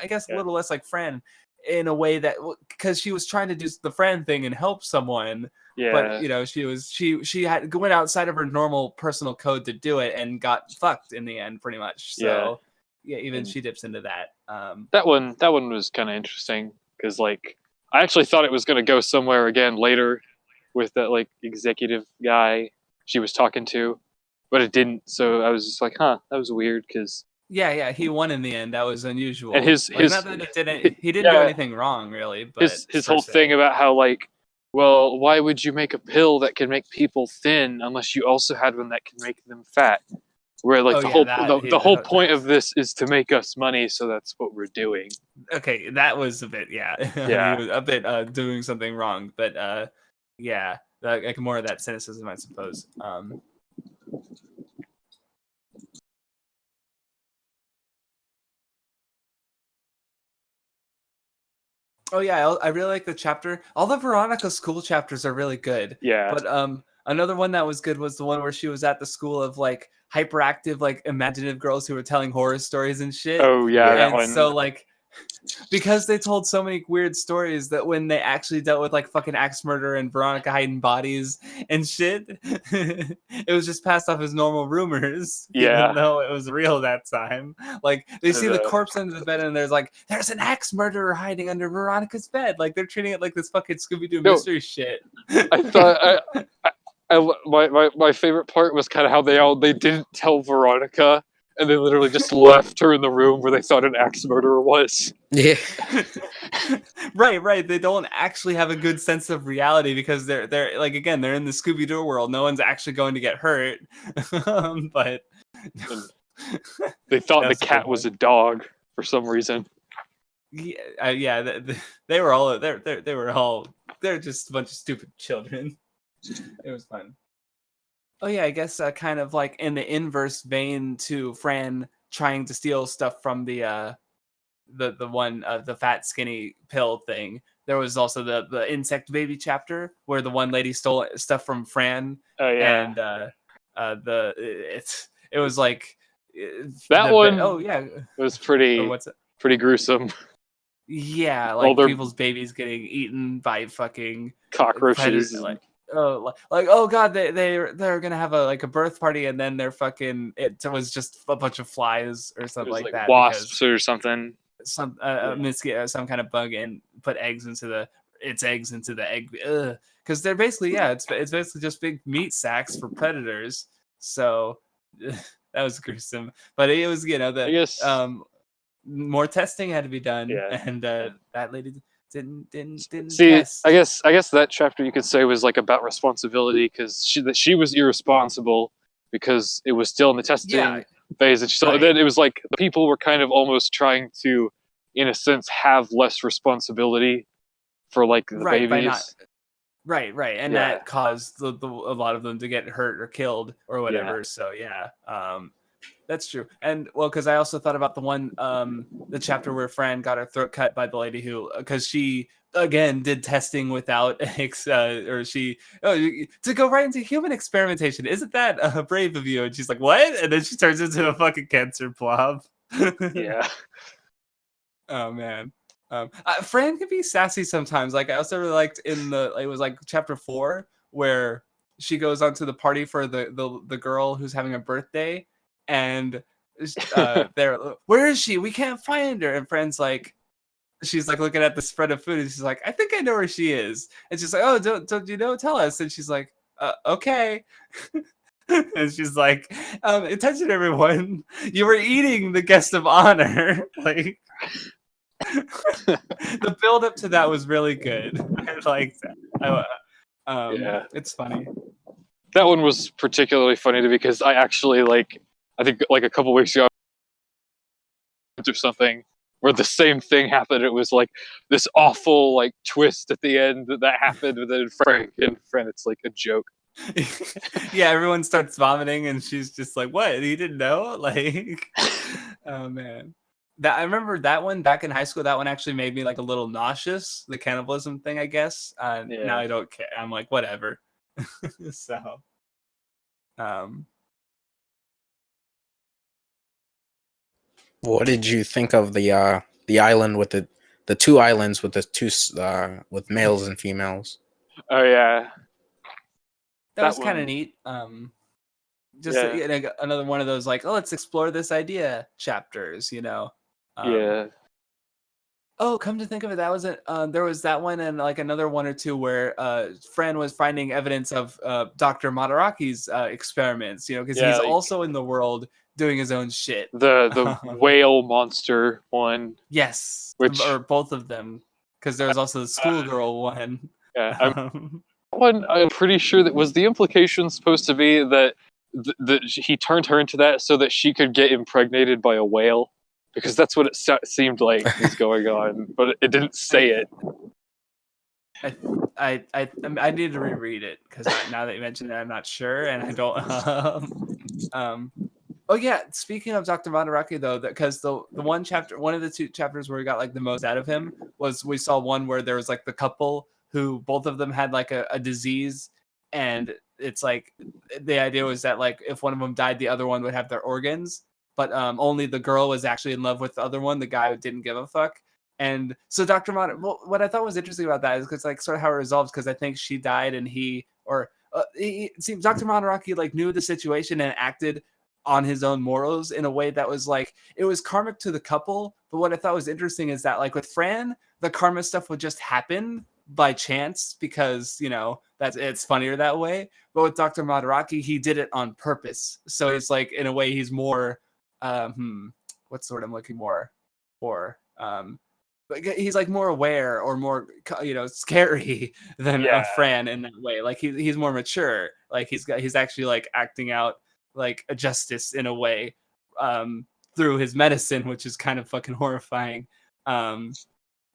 I guess a little less like Fran. in a way that, because she was trying to do the Fran thing and help someone, but she went outside of her normal personal code to do it and got fucked in the end, pretty much. So even she dips into that. That one was kind of interesting because like I actually thought it was going to go somewhere again later with that like executive guy she was talking to, but it didn't. So I was just like, huh, that was weird because. Yeah, he won in the end. That was unusual. And his not that he didn't do anything wrong, really. But his whole thing about how like, well, why would you make a pill that can make people thin unless you also had one that can make them fat? Where like the whole point of this is to make us money, so that's what we're doing. Okay, that was a bit he was a bit doing something wrong, but like more of that cynicism, I suppose. Oh yeah, I really like the chapter. All the Veronica school chapters are really good. Yeah. But another one that was good was the one where she was at the school of like hyperactive, like imaginative girls who were telling horror stories and shit. Oh yeah, that one. So like, because they told so many weird stories that when they actually dealt with like fucking axe murder and Veronica hiding bodies and shit, it was just passed off as normal rumors. Yeah. Even though it was real that time. Like they see the corpse under the bed and there's an axe murderer hiding under Veronica's bed. Like they're treating it like this fucking Scooby-Doo mystery shit. I thought my favorite part was kind of how they didn't tell Veronica. And they literally just left her in the room where they thought an axe murderer was. Yeah. Right. They don't actually have a good sense of reality because they're like, again, they're in the Scooby-Doo world. No one's actually going to get hurt. But they thought the cat was a dog for some reason. Yeah, they're just a bunch of stupid children. It was fun. Oh yeah, I guess kind of like in the inverse vein to Fran trying to steal stuff from the one the fat skinny pill thing. There was also the insect baby chapter where the one lady stole stuff from Fran. Oh yeah, and it was like that one. Oh yeah, it was pretty gruesome. Yeah, like people's babies getting eaten by fucking cockroaches. Oh god, they're gonna have a birth party and then it was just a bunch of flies or something like that, wasps or something, some kind of bug, and put eggs into the egg, because they're basically it's basically just big meat sacks for predators. So that was gruesome, but it was I guess more testing had to be done, and that lady didn't see test. I guess that chapter you could say was like about responsibility, because she was irresponsible because it was still in the testing phase, and then it was like the people were kind of almost trying to, in a sense, have less responsibility for like the babies. Right, and that caused a lot of them to get hurt or killed or whatever. So that's true. And because I also thought about the chapter where Fran got her throat cut by the lady because she again did testing without to go right into human experimentation. Isn't that brave of you? And she's like, what? And then she turns into a fucking cancer blob. Yeah. Oh man. Fran can be sassy sometimes. Like I also really liked it was like chapter 4 where she goes onto the party for the girl who's having a birthday. And they're, where is she? We can't find her. And Fran's like, she's like looking at the spread of food, and she's like, I think I know where she is. And she's like, oh, don't you know? Tell us. And she's like, okay. And she's like, attention everyone, you were eating the guest of honor. Like, the build up to that was really good. I liked that. It's funny. That one was particularly funny to me because I actually I think like a couple weeks ago or something where the same thing happened. It was like this awful twist at the end that happened, and then Franken Fran, it's like a joke. Yeah, everyone starts vomiting and she's just like, what? You didn't know? Like, oh man. I remember that one back in high school. That one actually made me a little nauseous, the cannibalism thing, I guess. Now I don't care. I'm like, whatever. So what did you think of the island with the 2 islands with the 2 with males and females. Oh yeah, that was kind of neat. Just another one of those like, oh, let's explore this idea chapters, yeah. Oh, come to think of it, that was there was that one and like another one or two where Fran was finding evidence of Dr. Matarocky's experiments, because he's also in the world doing his own shit. The whale monster one. Yes, or both of them, because there was also the schoolgirl one. Yeah, I'm pretty sure that was the implication supposed to be that he turned her into that so that she could get impregnated by a whale, because that's what it seemed like was going on, but it didn't say it. I need to reread it because now that you mentioned it, I'm not sure, and I don't. Oh yeah, speaking of Dr. Matarocky though, because the one of the 2 chapters where we got like the most out of him was we saw one where there was like the couple who both of them had like a disease, and it's like the idea was that like if one of them died, the other one would have their organs, but only the girl was actually in love with the other one. The guy didn't give a fuck. And so Dr. what I thought was interesting about that is because like sort of how it resolves, because I think she died and he seems Dr. Matarocky like knew the situation and acted on his own morals in a way that was like, it was karmic to the couple. But what I thought was interesting is that like with Fran, the karma stuff would just happen by chance because it's funnier that way. But with Dr. Matarocky, he did it on purpose. So it's like in a way he's more what's the word I'm looking for? He's like more aware or more scary than Fran in that way. Like he's more mature. Like he's actually like acting out like a justice in a way through his medicine, which is kind of fucking horrifying.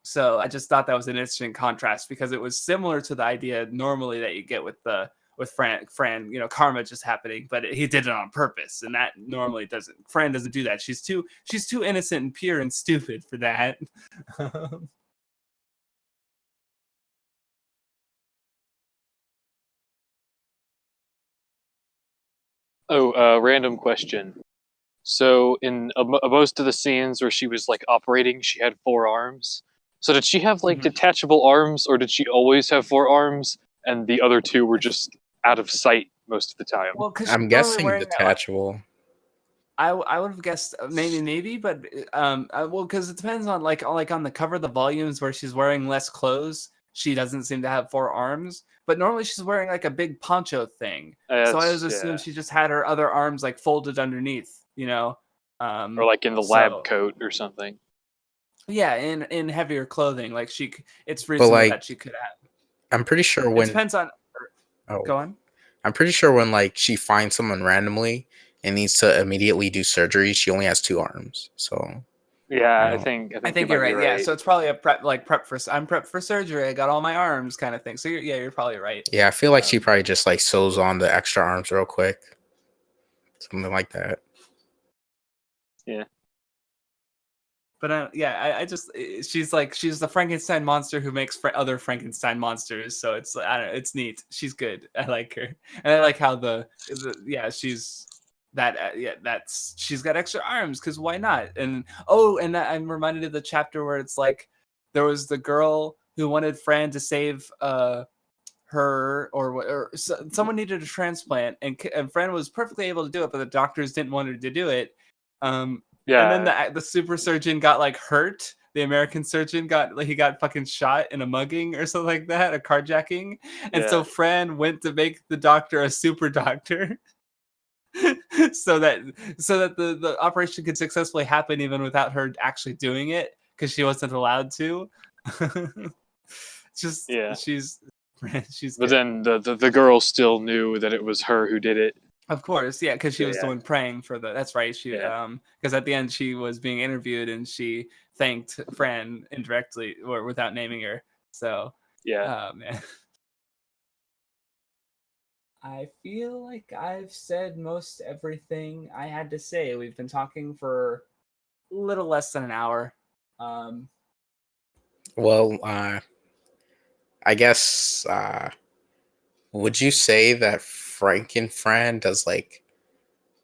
So I just thought that was an interesting contrast because it was similar to the idea normally that you get with Fran, karma just happening, but he did it on purpose, and that normally Fran doesn't do that. She's too innocent and pure and stupid for that. Random question. So in most of the scenes where she was like operating, she had 4 arms. So did she have like detachable arms, or did she always have 4 arms and the other 2 were just out of sight most of the time? Well, I'm guessing detachable. I would have guessed maybe, but well, because it depends on like on the cover of the volumes where she's wearing less clothes, she doesn't seem to have 4 arms. But normally she's wearing like a big poncho thing, so I always assumed she just had her other arms like folded underneath, or like in the lab coat or something. Yeah, in heavier clothing, like it's reasonable that she could have. I'm pretty sure when it depends on. Go on. I'm pretty sure when like she finds someone randomly and needs to immediately do surgery, she only has 2 arms. So yeah, I think you're right. Yeah, so it's probably a prep for. I'm prepped for surgery. I got all my arms, kind of thing. So you're probably right. Yeah, I feel like she probably just like sews on the extra arms real quick, something like that. Yeah. But I just she's the Frankenstein monster who makes other Frankenstein monsters. So it's I don't know, it's neat. She's good. I like her, and I like how she's she's got extra arms because why not? And I'm reminded of the chapter where it's like there was the girl who wanted Fran to save her or someone needed a transplant, and Fran was perfectly able to do it, but the doctors didn't want her to do it. And then the super surgeon got like hurt. The American surgeon got fucking shot in a mugging or something like that, a carjacking. And so Fran went to make the doctor a super doctor. so that the operation could successfully happen even without her actually doing it because she wasn't allowed to. She's but then the girl still knew that it was her who did it. Of course, yeah, because she was the one praying for that's right. She because at the end she was being interviewed and she thanked Fran indirectly or without naming her. So man. I feel like I've said most everything I had to say. We've been talking for a little less than an hour. Well, I guess would you say that Franken Fran does like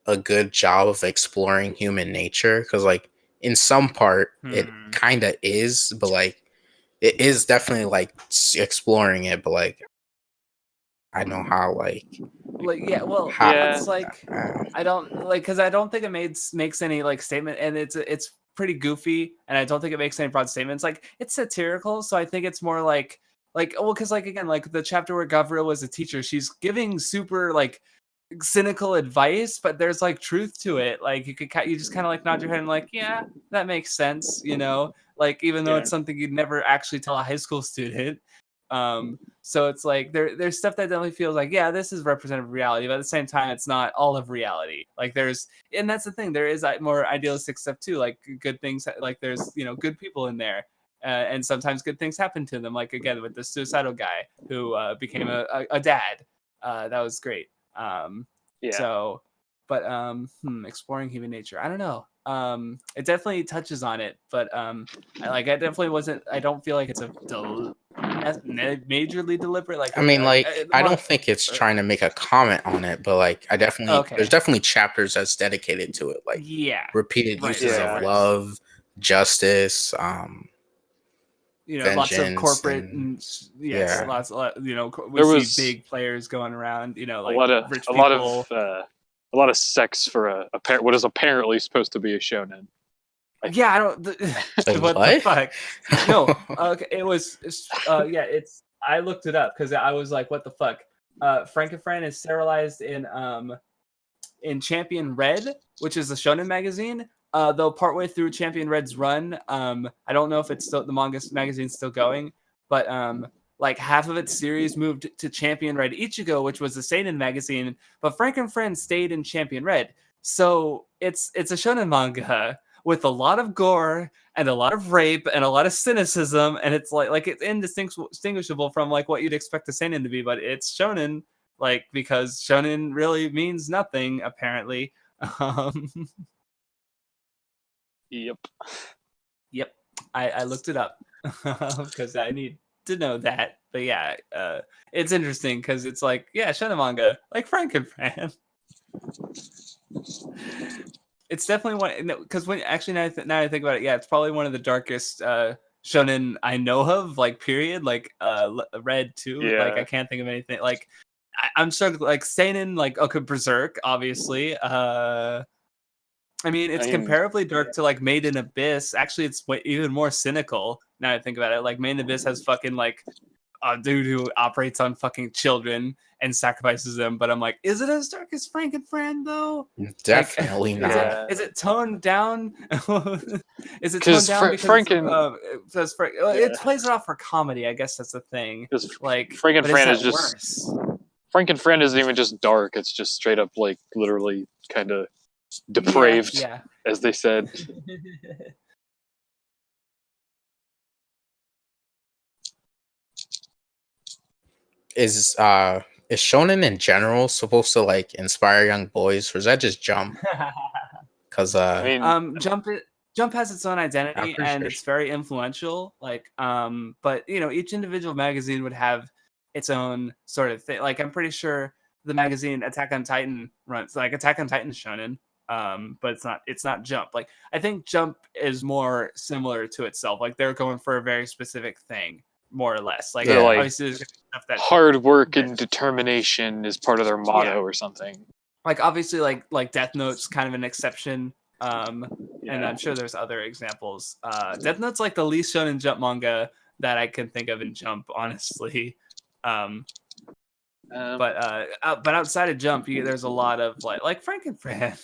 a good job of exploring human nature? Because like in some part it kind of is, but like it is definitely like exploring it, but like I know how it's like I don't like because I don't think it makes any like statement, and it's pretty goofy, and I don't think it makes any broad statements. Like it's satirical, so I think it's more like because like again like the chapter where Gavriel was a teacher, she's giving super like cynical advice, but there's like truth to it. Like you just kind of like nod your head and like, yeah, that makes sense, you know, like even though it's something you'd never actually tell a high school student. So it's like there's stuff that definitely feels like, yeah, this is representative of reality, but at the same time it's not all of reality. Like and that's the thing, there is more idealistic stuff too, like good things, like there's, you know, good people in there. And sometimes good things happen to them, like again with the suicidal guy who became a dad. That was great. So, but exploring human nature, I don't know. It definitely touches on it, but I don't feel like it's a majorly deliberate. Like I mean, like I don't think it's trying to make a comment on it, but like I definitely there's definitely chapters that's dedicated to it, like repeated uses of love, justice, you know, lots of corporate and lots you know, we see big players going around, you know, like rich people. A lot of sex for what is apparently supposed to be a shonen. I don't. What the fuck? No, okay, it was. It's. I looked it up because I was like, "What the fuck?" Franken Fran is serialized in Champion Red, which is a shonen magazine. Though partway through Champion Red's run, I don't know if it's still the manga magazine's still going, but like half of its series moved to Champion Red Ichigo, which was a seinen magazine, but Franken Fran stayed in Champion Red. So it's a shonen manga with a lot of gore and a lot of rape and a lot of cynicism, and it's like it's indistinguishable from like what you'd expect a seinen to be, but it's shonen, like because shonen really means nothing apparently. Yep. I looked it up because I need to know that. But yeah, it's interesting because it's like, yeah, shonen manga like Franken Fran. It's definitely one, because when actually now I think about it, yeah, it's probably one of the darkest shonen I know of, like period, like Red too. Like I can't think of anything. Like I'm struggling. Like seinen, like okay, Berserk, obviously. I mean, it's comparably dark to like Made in Abyss. Actually, it's even more cynical now I think about it. Like Made in Abyss has fucking like a dude who operates on fucking children and sacrifices them. But I'm like, is it as dark as Franken Fran though? Definitely like, not. Is it toned down? Is it toned down because it plays it off for comedy? I guess that's the thing. Like Franken Fran is just worse? Franken Fran isn't even just dark. It's just straight up like literally kind of depraved, as they said. Is shonen in general supposed to like inspire young boys, or is that just Jump? Because Jump has its own identity and it's very influential. Like, but you know, each individual magazine would have its own sort of thing. Like, I'm pretty sure the magazine Attack on Titan runs like Attack on Titan shonen. But it's not Jump. Like I think Jump is more similar to itself. Like they're going for a very specific thing, more or less. Like obviously there's stuff that hard work and determination is part of their motto or something. Like obviously like Death Note's kind of an exception. And I'm sure there's other examples. Death Note's like the least shonen Jump manga that I can think of in Jump, honestly. But outside of Jump, there's a lot of like Franken Fran.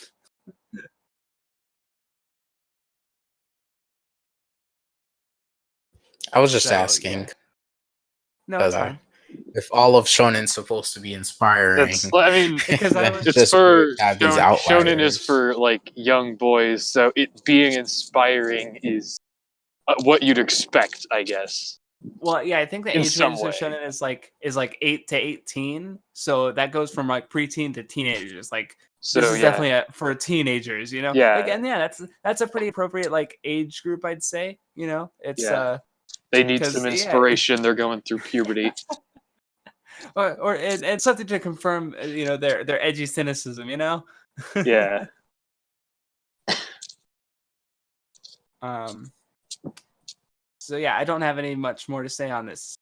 I was just asking. Yeah. No, it's fine. If all of shonen's supposed to be inspiring, I mean, because it's for shonen is for like young boys, so it being inspiring is what you'd expect, I guess. Well, yeah, I think the age range of shonen is like 8 to 18, so that goes from like preteen to teenagers. Like, so this is definitely for teenagers, you know. Yeah, like, and that's a pretty appropriate like age group, I'd say. You know, it's they need some inspiration. They're going through puberty. or it's something to confirm, you know, their edgy cynicism, you know. Yeah. Um, so yeah, I don't have any much more to say on this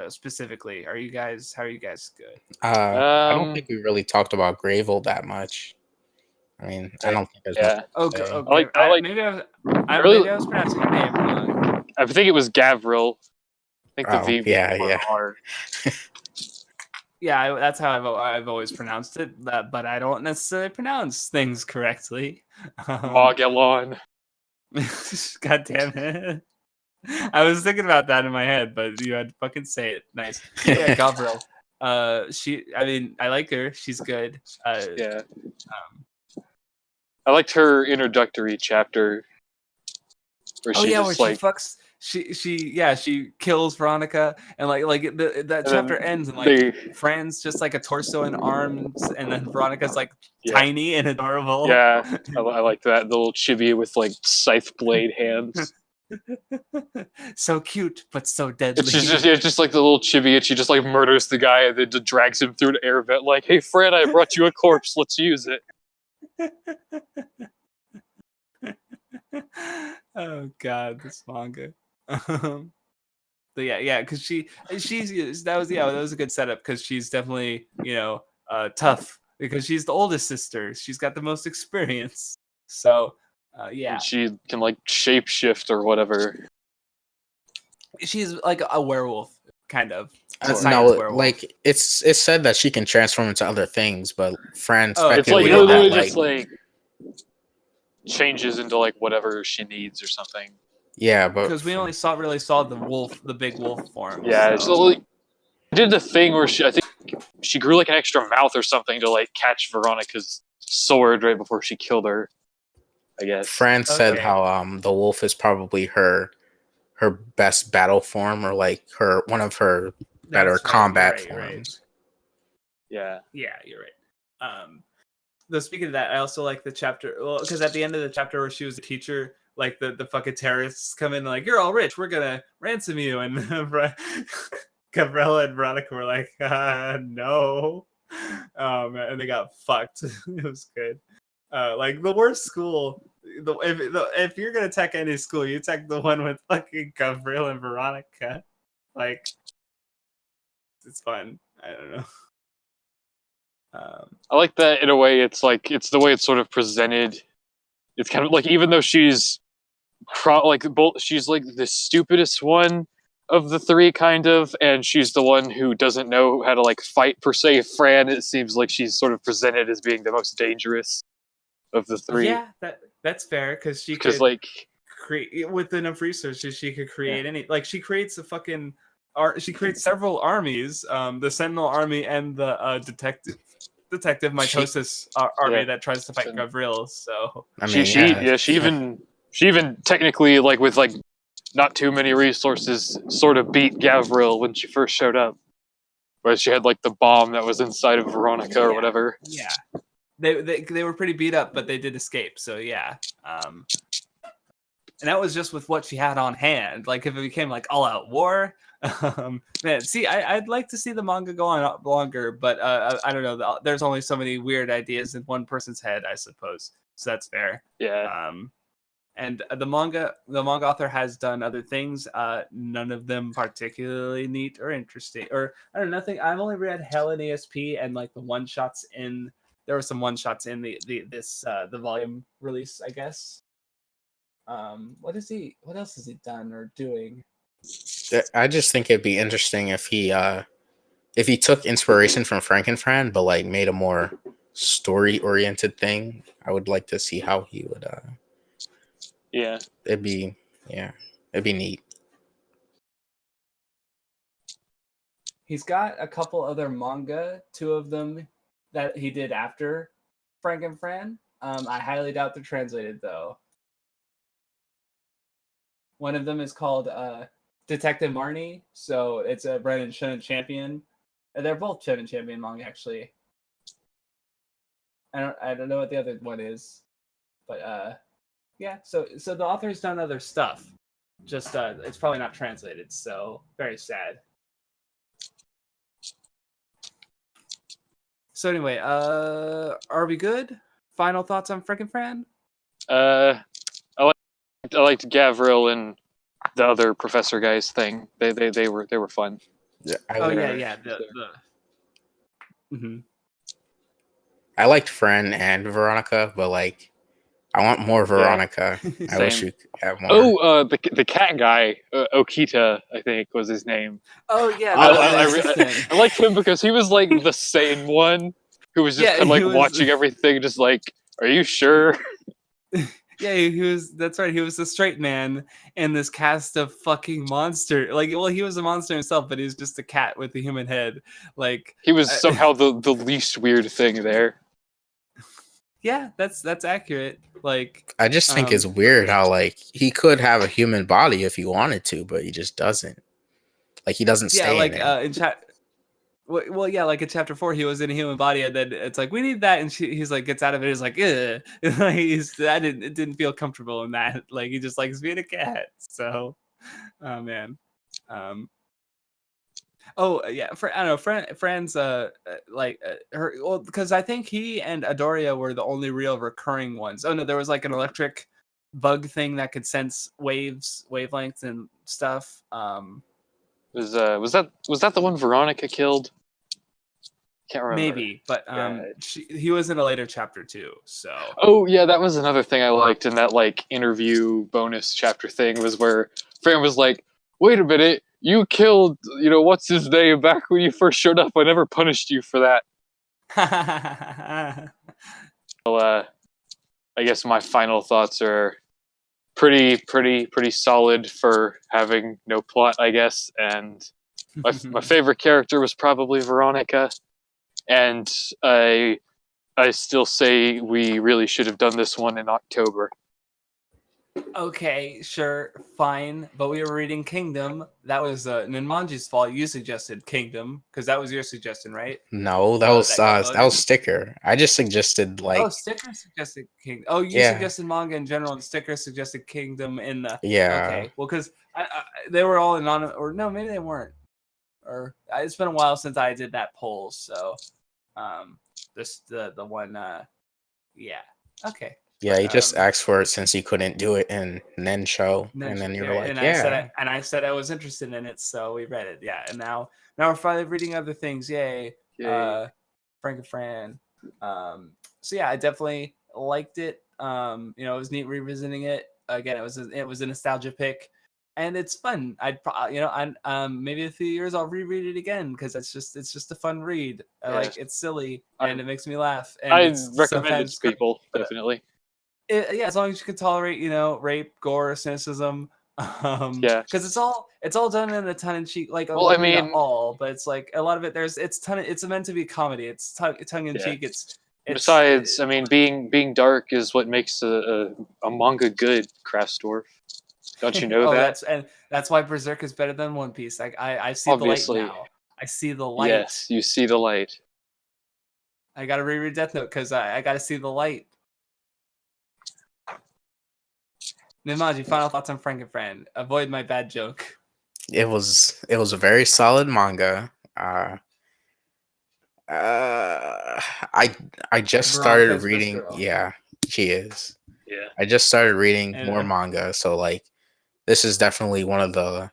specifically. How are you guys good? I don't think we really talked about Gravell that much. I mean, I don't think there's much to say. Maybe I was pronouncing your name wrong. I think it was Gavriel. I think the V yeah. R. Yeah, that's how I've always pronounced it, but I don't necessarily pronounce things correctly. Magellan. God damn it. I was thinking about that in my head, but you had to fucking say it. Nice. Yeah, Gavriel. I like her. She's good. Yeah. I liked her introductory chapter. Where she fucks. She kills Veronica, and that chapter ends, and Fran's just like a torso and arms, and then Veronica's like tiny and adorable. Yeah, I like that. The little chibi with like scythe blade hands. So cute, but so deadly. It's just like the little chibi, and she just like murders the guy and then just drags him through an air vent. Like, hey, Fran, I brought you a corpse. Let's use it. Oh god, this manga. But yeah, because that was a good setup because she's definitely tough because she's the oldest sister. She's got the most experience. So yeah, and she can like shapeshift or whatever. She's like a werewolf, kind of. werewolf. Like it's said that she can transform into other things, but Fran speculated literally just like changes into like whatever she needs or something. Yeah, but because we only really saw the big wolf form. Yeah, so did the thing where I think she grew like an extra mouth or something to like catch Veronica's sword right before she killed her. I guess Fran said how the wolf is probably her best battle form, or like one of her better combat forms. Right. Yeah, you're right. Though speaking of that, I also like the chapter. Well, because at the end of the chapter where she was a teacher, like the fucking terrorists come in and like, you're all rich, we're gonna ransom you, and Gavriel and Veronica were like, no, and they got fucked. It was good. Like the worst school. If you're gonna attack any school, you attack the one with fucking Gavriel and Veronica. Like, it's fun. I don't know. I like that in a way. It's like it's the way it's sort of presented. It's kind of like even though she's she's like the stupidest one of the three, kind of, and she's the one who doesn't know how to like fight per se. Fran, it seems like she's sort of presented as being the most dangerous of the three. Yeah, that's fair because create with enough resources. She could create any. Like she creates a fucking. She creates several armies. The Sentinel army and the detective mitosis army that tries to fight Gavriel. So I mean, she even technically like with like not too many resources sort of beat Gavriel when she first showed up, where she had like the bomb that was inside of Veronica or whatever. Yeah, they were pretty beat up, but they did escape. So yeah, and that was just with what she had on hand. Like if it became like all out war. Man, see, I'd like to see the manga go on longer, but I don't know. There's only so many weird ideas in one person's head, I suppose. So that's fair. Yeah. And the manga author has done other things. None of them particularly neat or interesting. Or I don't know, nothing. I've only read Hell in ESP and like the one shots in. There were some one shots in the volume release, I guess. What else has he done or doing? I just think it'd be interesting if he took inspiration from Franken Fran, but like made a more story oriented thing. I would like to see how he would. Yeah, it'd be neat. He's got a couple other manga, 2 of them that he did after Franken Fran. I highly doubt they're translated though. One of them is called Detective Marnie, so it's a Brennan Shonen Champion. They're both Shonen Champion manga, actually. I don't know what the other one is, but yeah. So the author's done other stuff. Just it's probably not translated, so very sad. So anyway, are we good? Final thoughts on Franken Fran? liked Gavriel and the other professor guys thing. They were fun. Yeah, Mm-hmm. I liked Fran and Veronica, but like I want more Veronica. I wish we could have more. Oh, the cat guy, Okita, I think was his name. Oh yeah, I liked him because he was like the sane one who was just kind of like watching everything, just like, are you sure? Yeah, he was. That's right. He was the straight man in this cast of fucking monster. Like, well, he was a monster himself, but he was just a cat with a human head. Like, he was somehow the least weird thing there. Yeah, that's accurate. Like, I just think it's weird how like he could have a human body if he wanted to, but he just doesn't. Like he doesn't stay like in it. in chat. Well, yeah, like in chapter 4, he was in a human body, and then it's like we need that, and he's like gets out of it. He's like, ugh. Like it didn't feel comfortable in that. Like he just likes being a cat. So, oh man, oh yeah, I don't know. Fran's her. Well, because I think he and Adoria were the only real recurring ones. Oh no, there was like an electric bug thing that could sense wavelengths and stuff. Was that the one Veronica killed? Can't remember. Maybe, but he was in a later chapter too. So. Oh yeah, that was another thing I liked in that like interview bonus chapter thing was where Fran was like, "Wait a minute, you killed what's his name back when you first showed up. I never punished you for that." Well, I guess my final thoughts are pretty solid for having no plot, I guess, and my favorite character was probably Veronica. And I still say we really should have done this one in October. Okay, sure, fine. But we were reading Kingdom. That was Nunmanji's fault. You suggested Kingdom because that was your suggestion, right? No, that was Sticker. I just suggested like. Oh, Sticker suggested Kingdom. Oh, you suggested manga in general, and Sticker suggested Kingdom in the. Yeah. Okay, well, because they were all anonymous, or no, maybe they weren't. Or it's been a while since I did that poll, so the one yeah, okay. Yeah, he just asked for it since he couldn't do it in Nensho, and then you were like, I said I was interested in it, so we read it. Yeah, and now we're finally reading other things. Yay! Franken Fran. So yeah, I definitely liked it. It was neat revisiting it again. It was a nostalgia pick, and it's fun. Maybe in a few years I'll reread it again because it's just a fun read. Like it's silly and it makes me laugh. And I recommend it to people definitely. As long as you can tolerate, rape, gore, cynicism. Because it's all done in a tongue in cheek. Like, well, not all, but it's like a lot of it. It's meant to be comedy. It's tongue in cheek. Besides, being dark is what makes a manga good, Krastorf. Don't you know that? That's why Berserk is better than One Piece. Like I see Obviously. the light now. I see the light. Yes, you see the light. I gotta reread Death Note because I gotta see the light. Nunmanji, final thoughts on Franken Fran. Avoid my bad joke. It was a very solid manga. I just started reading. Yeah, she is. Yeah. I just started reading more manga, so like this is definitely one of the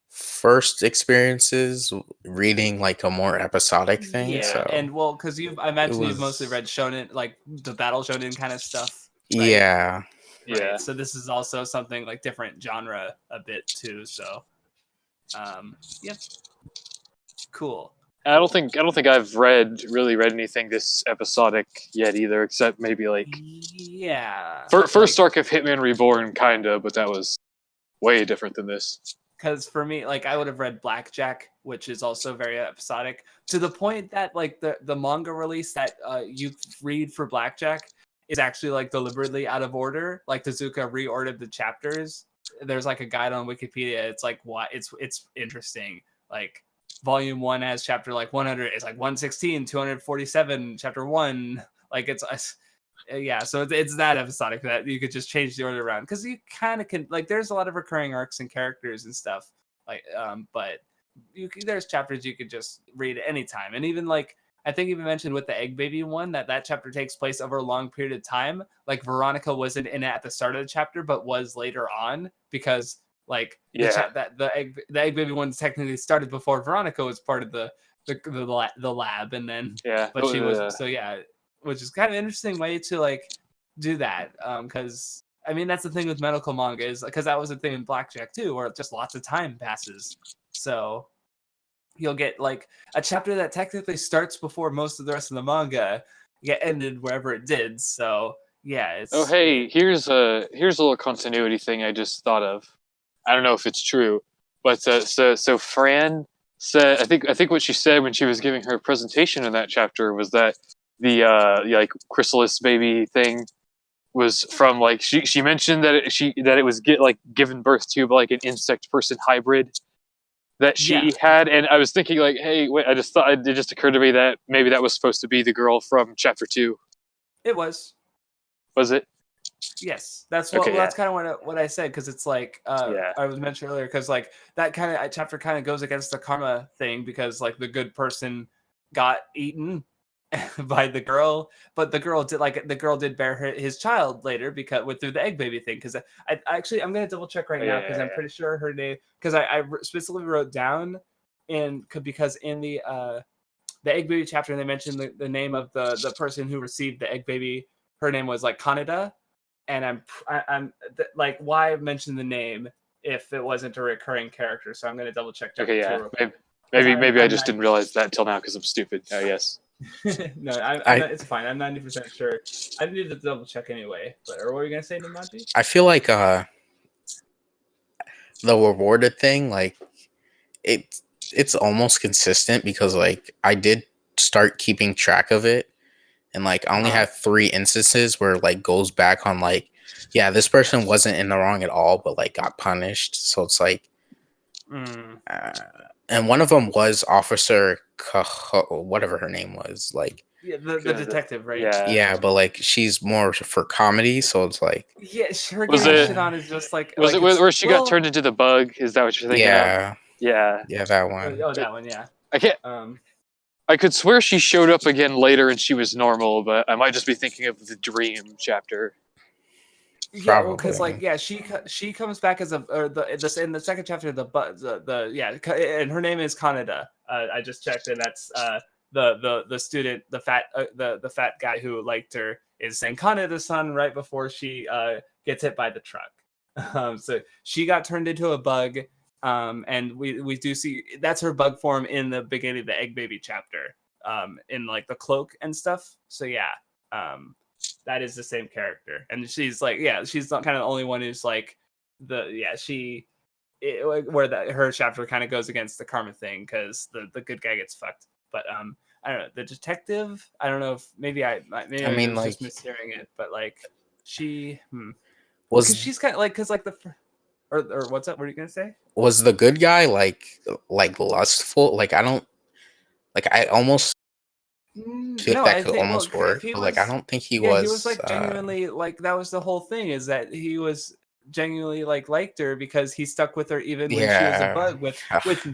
first experiences reading like a more episodic thing. Yeah, so. And well, because I imagine you've mostly read shonen, like the battle shonen kind of stuff. Right? Yeah. Right. Yeah. So this is also something like different genre a bit too. So, yep. Cool. I don't think I've really read anything this episodic yet either, except maybe like first arc of Hitman Reborn, kinda, but that was way different than this. Because for me, like I would have read Blackjack, which is also very episodic, to the point that like the manga release that you read for Blackjack is actually like deliberately out of order. Like Tezuka reordered the chapters. There's like a guide on Wikipedia. It's like it's interesting. Like volume 1 has chapter like 100. It's like 116, 247, chapter 1. Like it's so it's that episodic that you could just change the order around because you kind of can like there's a lot of recurring arcs and characters and stuff like but there's chapters you could just read anytime, and even like I think even mentioned with the egg baby one that chapter takes place over a long period of time. Like Veronica wasn't in it at the start of the chapter, but was later on because like the egg baby one technically started before Veronica was part of the lab, and then but she was which is kind of an interesting way to like do that because I mean that's the thing with medical manga is because that was the thing in Blackjack too, where just lots of time passes, so you'll get like a chapter that technically starts before most of the rest of the manga get ended wherever it did. So yeah, it's here's a little continuity thing I just thought of. I don't know if it's true, but so Fran said I think what she said when she was giving her presentation in that chapter was that the like chrysalis baby thing was from like she mentioned that it was given birth to by like an insect person hybrid that she had, and I was thinking like, hey, wait, I just thought it just occurred to me that maybe that was supposed to be the girl from chapter 2. It was. Was it? Yes, that's what. Well, that's kind of what I said because it's like I was mentioned earlier because like that kind of chapter kind of goes against the karma thing because like the good person got eaten by the girl, but the girl did bear his child later because through the egg baby thing. Because I'm gonna double check right now because I'm pretty sure her name because I specifically wrote down because in the egg baby chapter they mentioned the name of the person who received the egg baby. Her name was like Kaneda. And I'm like, why mention the name if it wasn't a recurring character? So I'm going to double check. Okay, yeah. Maybe I just didn't realize that until now because I'm stupid. Yes. No, it's fine. I'm 90% sure. I need to double check anyway. But or what were you going to say, Nunmanji? I feel like the rewarded thing, like it's almost consistent because like I did start keeping track of it. And like I only have 3 instances where like goes back on like, yeah, this person wasn't in the wrong at all, but like got punished. So it's like, and one of them was Officer whatever her name was, like the detective, right? Yeah, but like she's more for comedy, so it's like her getting shit on is just like was it where she got turned into the bug? Is that what you're thinking? Yeah, that one. Oh, that one, yeah. I can't. I could swear she showed up again later and she was normal, but I might just be thinking of the dream chapter. Yeah, well, because like she comes back as in the second chapter and her name is Kaneda. I just checked and that's the student, the fat guy who liked her is saying Kaneda-san right before she gets hit by the truck. So she got turned into a bug. And we do see that's her bug form in the beginning of the egg baby chapter, in like the cloak and stuff. So that is the same character, and she's like, she's not kind of the only one who's like her chapter kind of goes against the karma thing because the good guy gets fucked. But I don't know, the detective. I don't know if maybe I was like, just mishearing it, but like she was she's kind of like because like the. Or what's up? What are you gonna say? Was the good guy like lustful? Like I almost feel that could almost work, but like I don't think he was. He was like genuinely like that was the whole thing is that he was genuinely like liked her because he stuck with her even when she was a bug with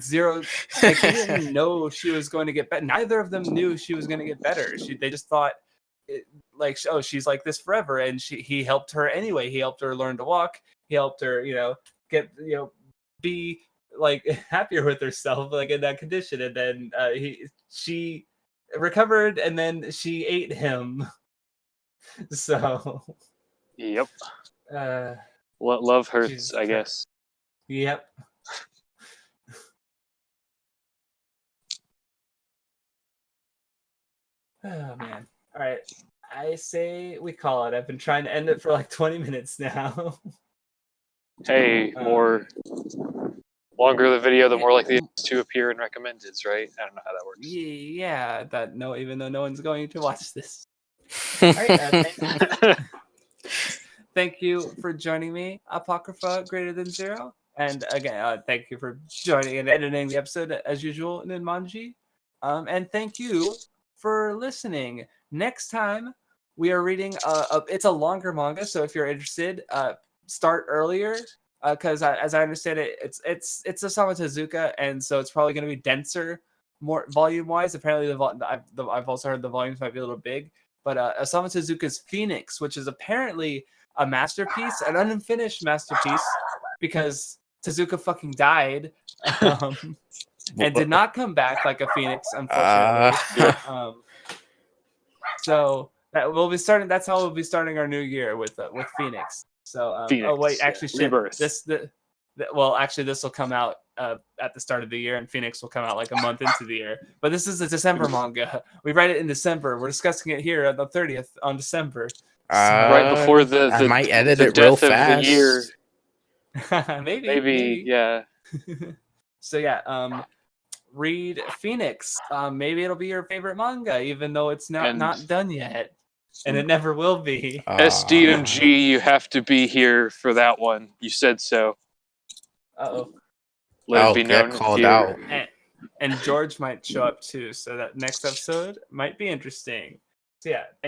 zero. Like he didn't know she was going to get better. Neither of them knew she was going to get better. They just thought. She's like this forever, and he helped her anyway. He helped her learn to walk. He helped her, get be like happier with herself, like in that condition. And then she recovered, and then she ate him. So, yep. Love hurts, Jesus I guess. Yep. Oh man. All right. I say we call it. I've been trying to end it for like 20 minutes now. Hey, longer the video, the more likely it is to appear in recommendeds, right? I don't know how that works. Yeah, even though no one's going to watch this. All right, thank you for joining me, Apocrypha Greater Than Zero. And again, thank you for joining and editing the episode as usual, Nunmanji. And thank you for listening. Next time we are reading it's a longer manga, so if you're interested, start earlier because as I understand it, it's a Sama Tezuka, and so it's probably going to be denser more volume wise. Apparently, I've also heard the volumes might be a little big. But Osamu Tezuka's Phoenix, which is apparently a masterpiece, an unfinished masterpiece, because Tezuka fucking died and did not come back like a phoenix, unfortunately. So that we'll be starting. That's how we'll be starting our new year with Phoenix. So Phoenix, oh wait, actually, shit. Rebirth. Well, actually, this will come out at the start of the year, and Phoenix will come out like a month into the year. But this is a December manga. We write it in December. We're discussing it here on the 30th on December. Right before I might edit the it real death of fast. the year. maybe. Yeah. So yeah, read Phoenix. Maybe it'll be your favorite manga, even though it's not done yet, and it never will be. SD and G, you have to be here for that one. You said so. Uh-oh. Let it be known called here. out. And George might show up too, so that next episode might be interesting. So yeah.